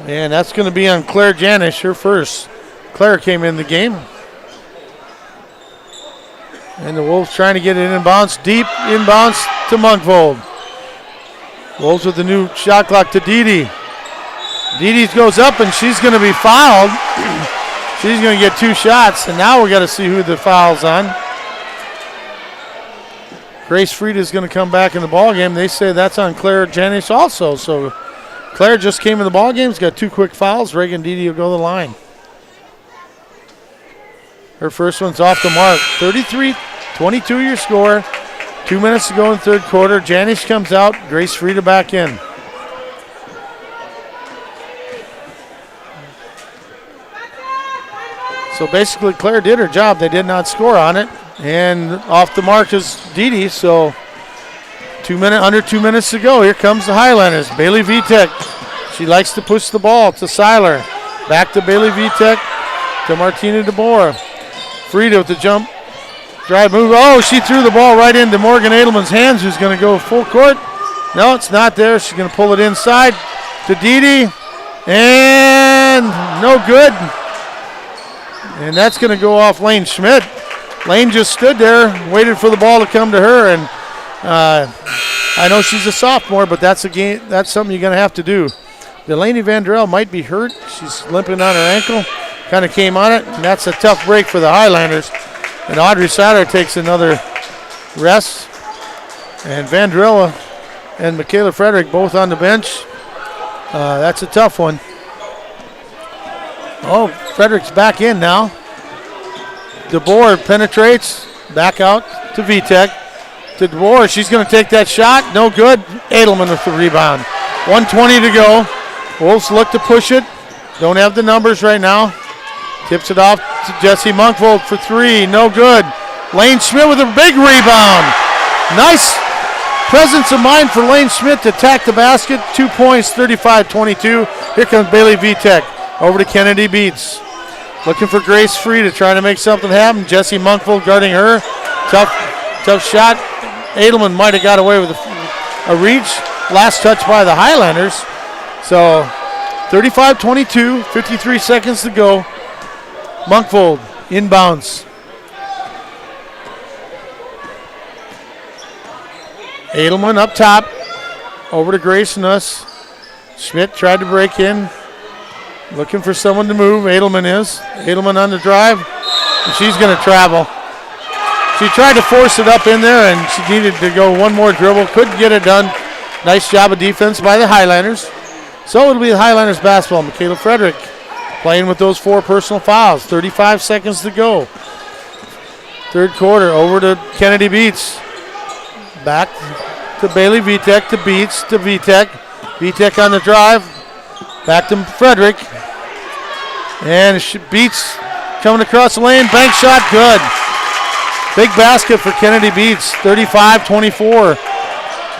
And that's going to be on Claire Janish, her first. Claire came in the game. And the Wolves trying to get it inbounds. Deep inbounds to Monkvold. Wolves with the new shot clock to Dee Dee. Dee Dee goes up and she's going to be fouled. She's going to get 2 shots, and now we got to see who the foul's on. Grace Frieda is going to come back in the ball game. They say that's on Claire Janish also. So Claire just came in the ball game. She's got 2 quick fouls. Reagan Dee Dee will go to the line. Her first one's off the mark. 33-22 your score. 2 minutes to go in the third quarter. Janish comes out. Grace Frieda back in. So basically Claire did her job. They did not score on it. And off the mark is Didi. So under 2 minutes to go. Here comes the Highlanders. Bailey Vitek. She likes to push the ball to Seiler. Back to Bailey Vitek to Martina DeBoer. Frieda with the jump. Drive move. Oh, she threw the ball right into Morgan Edelman's hands, who's going to go full court. No, it's not there. She's going to pull it inside to Didi. And no good. And that's going to go off Lane Schmidt. Lane just stood there, waited for the ball to come to her. And I know she's a sophomore, but that's something you're going to have to do. Delaney Vandrell might be hurt. She's limping on her ankle. Kind of came on it, and that's a tough break for the Highlanders. And Audrey Satter takes another rest. And Vandrella and Michaela Frederick both on the bench. That's a tough one. Oh, Frederick's back in now. DeBoer penetrates. Back out to Vitek. To DeBoer. She's going to take that shot. No good. Edelman with the rebound. 1:20 to go. Wolves look to push it. Don't have the numbers right now. Tips it off to Jesse Monkvold for three. No good. Lane Schmidt with a big rebound. Nice presence of mind for Lane Schmidt to attack the basket. 2 points, 35-22. Here comes Bailey Vitek. Over to Kennedy Beats. Looking for Grace Free to try to make something happen. Jesse Monkvold guarding her. Tough shot. Edelman might have got away with a reach. Last touch by the Highlanders. So 35-22, 53 seconds to go. Monkvold inbounds. Edelman up top. Over to Grace Nuss. Schmidt tried to break in. Looking for someone to move. Edelman is. Edelman on the drive. And she's going to travel. She tried to force it up in there, and she needed to go one more dribble. Couldn't get it done. Nice job of defense by the Highlanders. So it'll be the Highlanders basketball. Michaela Frederick playing with those 4 personal fouls. 35 seconds to go. Third quarter. Over to Kennedy Beats. Back to Bailey Vitek to Beats to Vitek. Vitek on the drive. Back to Frederick. And Beats coming across the lane. Bank shot. Good. Big basket for Kennedy Beats. 35-24.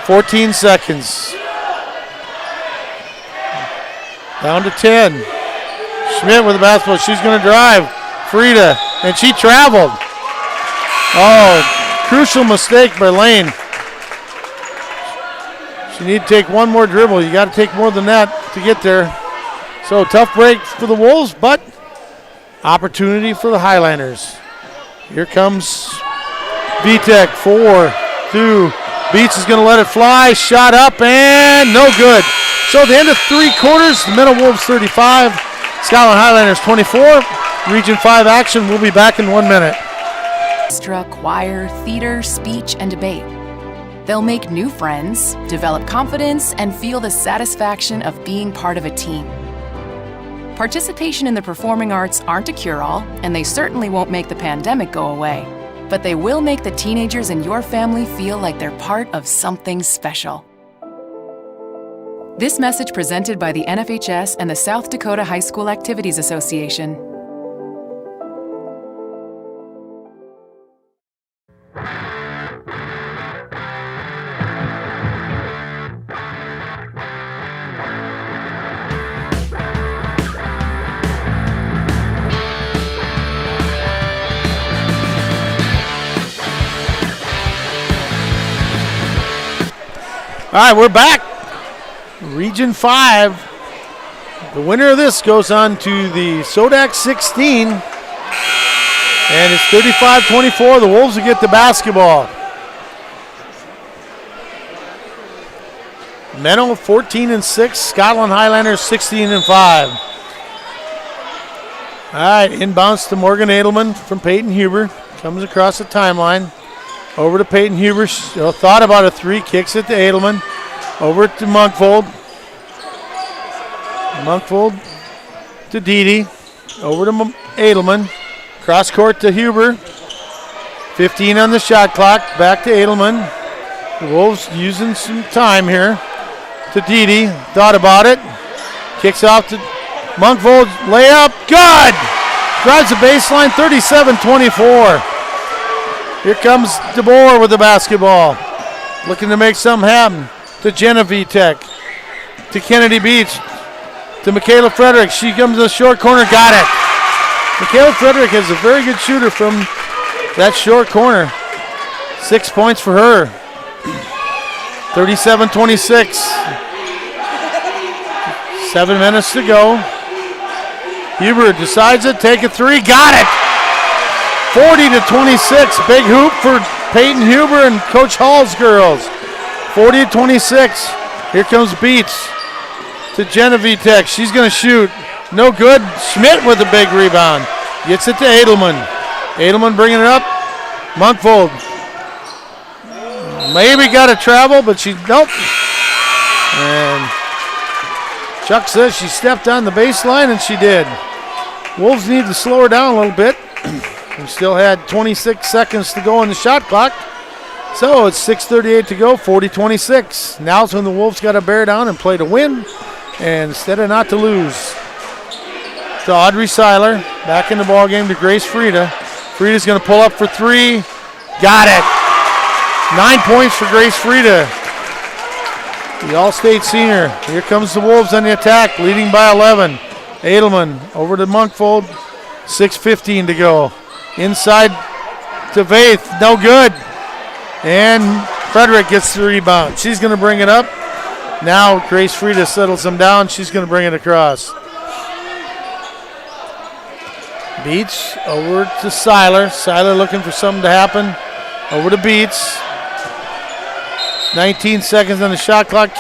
14 seconds. Down to 10. Schmidt with the basketball. She's going to drive. Frieda. And she traveled. Oh, crucial mistake by Lane. She need to take one more dribble. You got to take more than that to get there. So tough break for the Wolves, but opportunity for the Highlanders. Here comes Vitek. 4-2. Beats is going to let it fly. Shot up and no good. So at the end of 3 quarters, the Menno Wolves 35, Scotland Highlanders 24. Region 5 action. We'll be back in 1 minute. Orchestra, choir, theater, speech, and debate. They'll make new friends, develop confidence, and feel the satisfaction of being part of a team. Participation in the performing arts aren't a cure-all, and they certainly won't make the pandemic go away. But they will make the teenagers in your family feel like they're part of something special. This message presented by the NFHS and the South Dakota High School Activities Association. All right, we're back. Region 5. The winner of this goes on to the Sodak 16. And it's 35-24. The Wolves will get the basketball. Menno 14-6. Scotland Highlanders 16-5. All right, inbounds to Morgan Edelman from Peyton Huber. Comes across the timeline. Over to Peyton Huber. Thought about a 3. Kicks it to Edelman. Over to Monkvold. Monkvold to Didi. Over to Edelman. Cross court to Huber. 15 on the shot clock. Back to Edelman. The Wolves using some time here. To Didi. Thought about it. Kicks off to Monkvold. Layup. Good! Drives the baseline. 37-24. Here comes DeBoer with the basketball. Looking to make something happen. To Genevitek. To Kennedy Beach. To Michaela Frederick. She comes to the short corner. Got it. Michaela Frederick is a very good shooter from that short corner. 6 points for her. 37-26. 7 minutes to go. Huber decides it. Take a three. Got it. 40-26. Big hoop for Peyton Huber and Coach Hall's girls. 40-26. Here comes Beats to Genevitek. She's going to shoot. No good. Schmidt with a big rebound. Gets it to Edelman. Edelman bringing it up. Monkvold. Maybe got to travel, but nope. And Chuck says she stepped on the baseline, and she did. Wolves need to slow her down a little bit. We still had 26 seconds to go on the shot clock. So it's 6:38 to go, 40-26. Now's when the Wolves got to bear down and play to win, and instead of not to lose. To Audrey Seiler, back in the ball game to Grace Frieda. Frieda's going to pull up for three. Got it. 9 points for Grace Frieda, the All-State senior. Here comes the Wolves on the attack, leading by 11. Edelman over to Monkfold. 6:15 to go. Inside to Vaith. No good. And Frederick gets the rebound. She's going to bring it up. Now Grace Frieda settles them down. She's going to bring it across. Beats over to Seiler. Seiler looking for something to happen. Over to Beats. 19 seconds on the shot clock.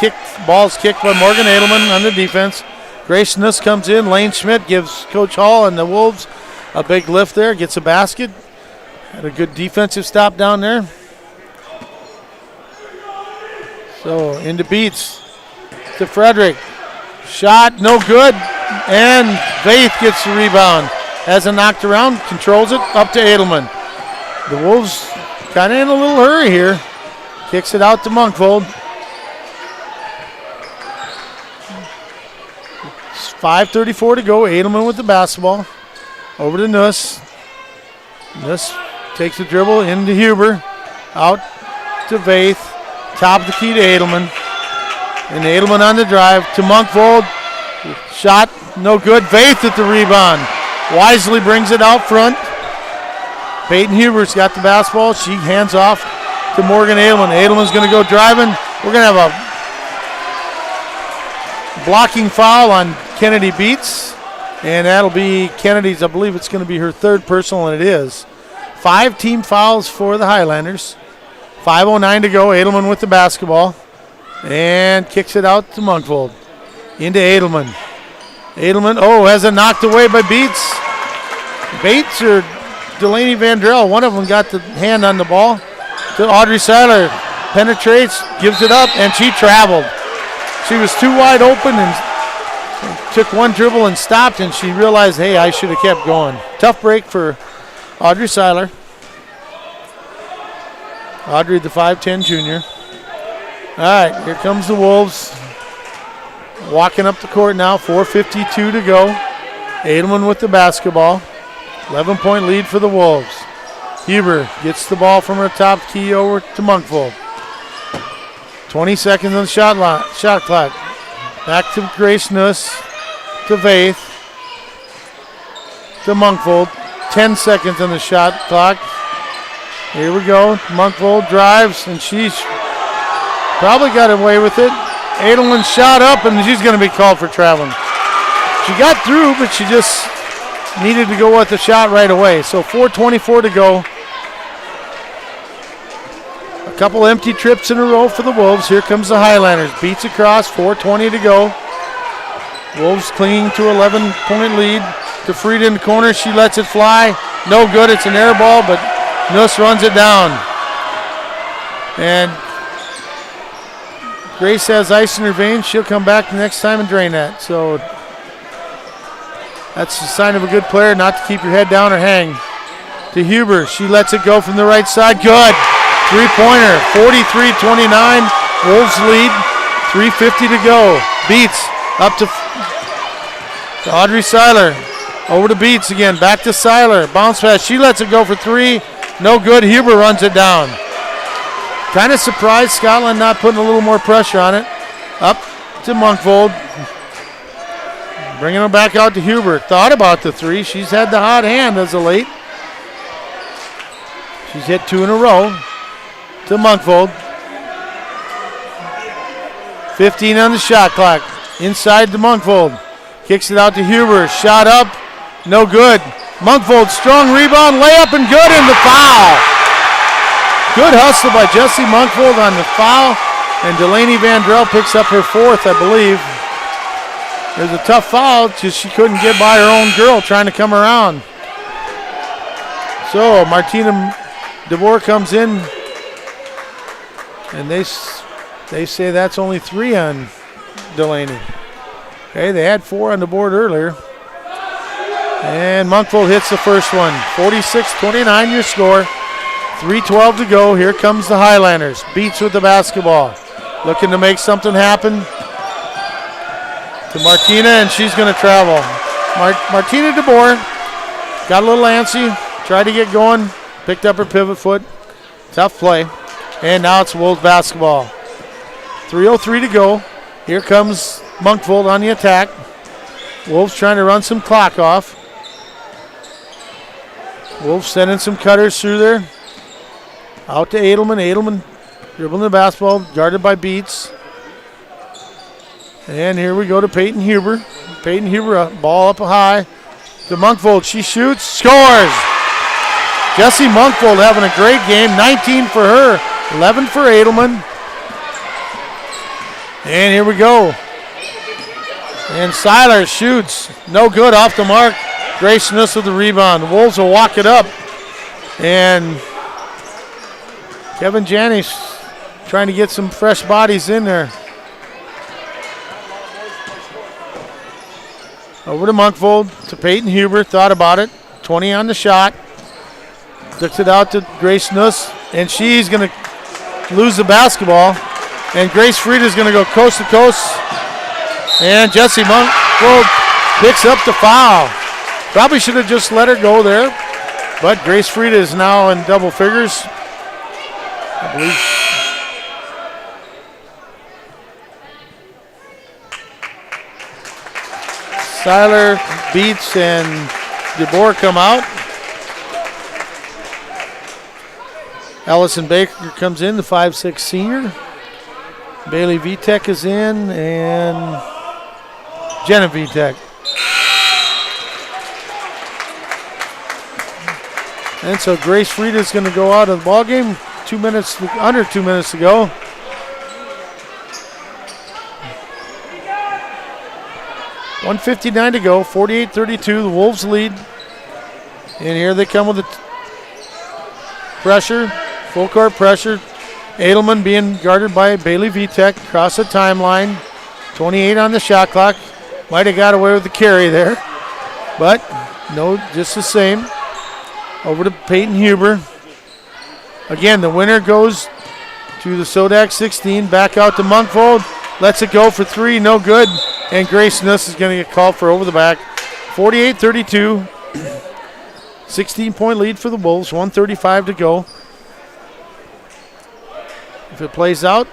Ball's kicked by Morgan Edelman on the defense. Grace Nuss comes in. Lane Schmidt gives Coach Hall and the Wolves a big lift there. Gets a basket. Had a good defensive stop down there. So into Beats. To Frederick. Shot, no good. And Vaith gets the rebound. Has it knocked around. Controls it. Up to Edelman. The Wolves kind of in a little hurry here. Kicks it out to Monkvold. 5:34 to go. Edelman with the basketball. Over to Nuss. Nuss takes the dribble into Huber. Out to Vaith. Top of the key to Edelman. And Edelman on the drive to Monkvold. Shot, no good. Vaith at the rebound. Wisely brings it out front. Peyton Huber's got the basketball. She hands off to Morgan Edelman. Edelman's going to go driving. We're going to have a blocking foul on Kennedy Beats. And that'll be Kennedy's, I believe it's going to be her third personal, and it is. 5 team fouls for the Highlanders. 5:09 to go. Edelman with the basketball. And kicks it out to Monkvold. Into Edelman. Edelman, has it knocked away by Beats. Bates or Delaney Vandrell, one of them got the hand on the ball. To Audrey Seiler. Penetrates, gives it up, and she traveled. She was too wide open and took one dribble and stopped, and she realized, hey, I should have kept going. Tough break for Audrey Seiler. Audrey, the 5'10 junior. All right, here comes the Wolves. Walking up the court now, 4:52 to go. Edelman with the basketball. 11-point lead for the Wolves. Huber gets the ball from her top key over to Monkvold. 20 seconds on the shot clock. Back to Grace Nuss. To Vaith. To Monkvold. 10 seconds on the shot clock. Here we go. Monkvold drives, and she's probably got away with it. Edelman shot up, and she's going to be called for traveling. She got through, but she just needed to go with the shot right away. So 4:24 to go. A couple empty trips in a row for the Wolves. Here comes the Highlanders. Beats across, 4:20 to go. Wolves clinging to 11-point lead. To Frieda in the corner, she lets it fly. No good, it's an air ball, but Nuss runs it down. And Grace has ice in her veins. She'll come back the next time and drain that. So that's a sign of a good player, not to keep your head down or hang. to Huber. She lets it go from the right side. Good. Three-pointer. 43-29. Wolves lead. 3:50 to go. Beats up to Audrey Seiler. Over to Beats again. Back to Seiler. Bounce pass. She lets it go for three. No good. Huber runs it down. Kind of surprised Scotland not putting a little more pressure on it. Up to Monkvold. Bringing it back out to Huber. Thought about the three. She's had the hot hand as of late. She's hit 2 in a row. To Monkvold. 15 on the shot clock. Inside to Monkvold. Kicks it out to Huber. Shot up. No good. Monkvold, strong rebound. Layup and good, and the foul. Good hustle by Jessie Monkvold on the foul. And Delaney Vandrell picks up her fourth, I believe. It was a tough foul, just she couldn't get by her own girl trying to come around. So Martina DeBoer comes in, and they say that's only 3 on Delaney. Okay, they had 4 on the board earlier. And Monkvold hits the first one. 46-29 your score. 3:12 to go. Here comes the Highlanders. Beats with the basketball. Looking to make something happen. To Martina, and she's going to travel. Martina DeBoer got a little antsy. Tried to get going. Picked up her pivot foot. Tough play. And now it's Wolves basketball. 3:03 to go. Here comes Monkvold on the attack. Wolves trying to run some clock off. Wolves sending some cutters through there. Out to Edelman. Edelman dribbling the basketball, guarded by Beats. And here we go to Peyton Huber. Peyton Huber, ball up high. To Monkvold, she shoots, scores! Jessie Monkvold having a great game. 19 for her, 11 for Edelman. And here we go. And Seiler shoots. No good, off the mark. Grace Nuss with the rebound. The Wolves will walk it up. And Kevin Janisch trying to get some fresh bodies in there. Over to Monkvold, to Peyton Huber. Thought about it. 20 on the shot. Looks it out to Grace Nuss. And she's going to lose the basketball. And Grace Frieda's going to go coast to coast. And Jessie Monkvold picks up the foul. Probably should have just let her go there. But Grace Frieda is now in double figures. I believe. Seiler, Beats, and DeBoer come out. Allison Baker comes in, the 5'6" senior. Bailey Vitek is in, and Jenna Vitek. And so Grace Frieda is going to go out of the ball game. Under 2 minutes to go. $1:59 to go. 48-32. The Wolves lead. And here they come with the pressure, full court pressure. Edelman being guarded by Bailey Vitek across the timeline. 28 on the shot clock. Might have got away with the carry there, but no, just the same. Over to Peyton Huber. Again, the winner goes to the Sodak 16. Back out to Monkvold. Lets it go for 3. No good. And Grace Nuss is going to get called for over the back. 48-32. 16-point lead for the Wolves. 1:35 to go. If it plays out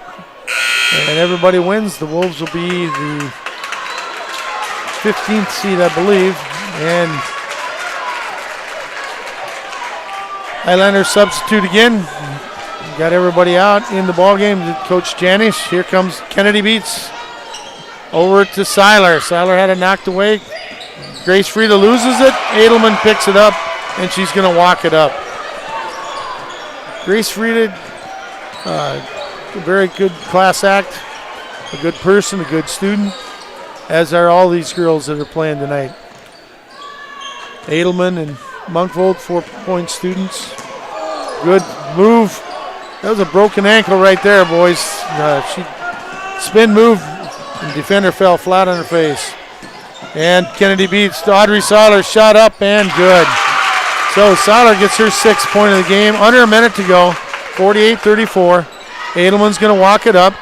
and everybody wins, the Wolves will be the 15th seed, I believe. And Highlanders substitute again. Got everybody out in the ball game. Coach Janisch. Here comes Kennedy Beats. Over to Seiler. Seiler had it knocked away. Grace Frieda loses it. Edelman picks it up, and she's going to walk it up. Grace Frieda, a very good class act, a good person, a good student, as are all these girls that are playing tonight. Edelman and Monkvold, 4-point students. Good move. That was a broken ankle right there, boys. She spin move, and defender fell flat on her face. And Kennedy Beats to Audrey Seiler, shot up and good. So Sauter gets her 6th point of the game. Under a minute to go. 48-34. Edelman's going to walk it up.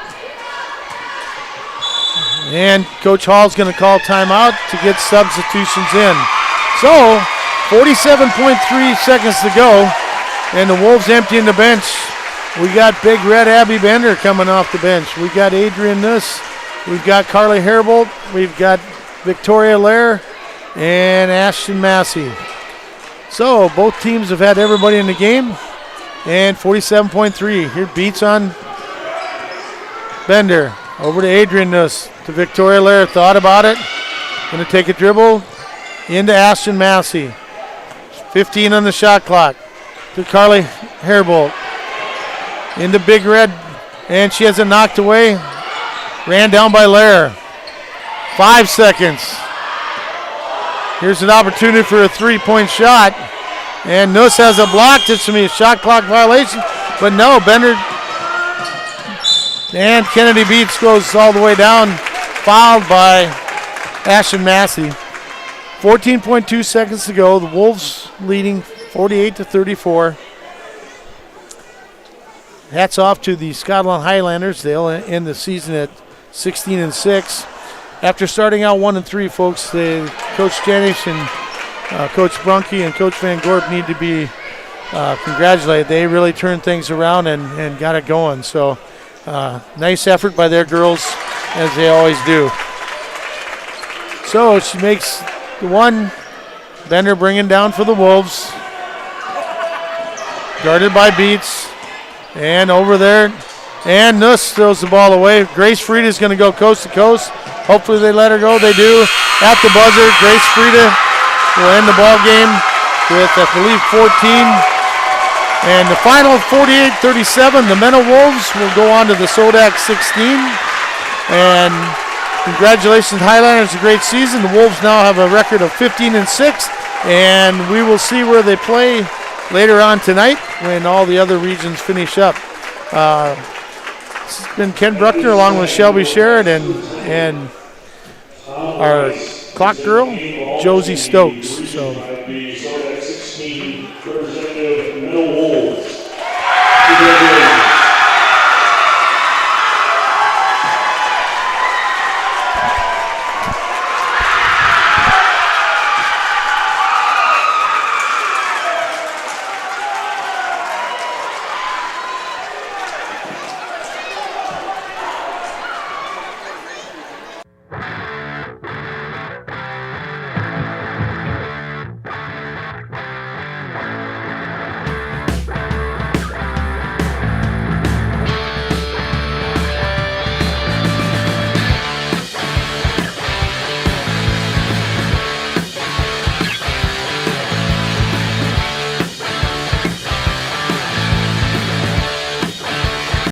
And Coach Hall's going to call timeout to get substitutions in. So 47.3 seconds to go. And the Wolves emptying the bench. We got Big Red Abby Bender coming off the bench. We got Adrian Nuss. We've got Carly Herbold. We've got Victoria Lair and Ashton Massey. So both teams have had everybody in the game. And 47.3. Here beats on Bender. Over to Adrian Nuss. To Victoria Lair. Thought about it. Going to take a dribble into Ashton Massey. 15 on the shot clock. To Carly Herbold. Into Big Red. And she has it knocked away. Ran down by Lair. 5 seconds. Here's an opportunity for a 3-point shot. And Nuss has a block. It's going to be a shot clock violation. But no, Bender and Kennedy Beats goes all the way down. Fouled by Ashton Massey. 14.2 seconds to go. The Wolves leading 48-34. Hats off to the Scotland Highlanders. They'll end the season at 16-6. After starting out 1-3, folks, Coach Janish and Coach Brunke and Coach Van Gorp need to be congratulated. They really turned things around and got it going. So nice effort by their girls, as they always do. So she makes the one. Bender bringing down for the Wolves. Guarded by Beats. And over there. And Nuss throws the ball away. Grace Frieda is going to go coast to coast. Hopefully they let her go. They do. At the buzzer, Grace Frieda will end the ball game with, I believe, 14. And the final 48-37, the Menno Wolves will go on to the Sodak 16. And congratulations, Highlanders, a great season. The Wolves now have a record of 15-6. And we will see where they play later on tonight when all the other regions finish up. It's been Ken Bruckner along with Shelby Sheridan and our clock girl, Josie Stokes. So.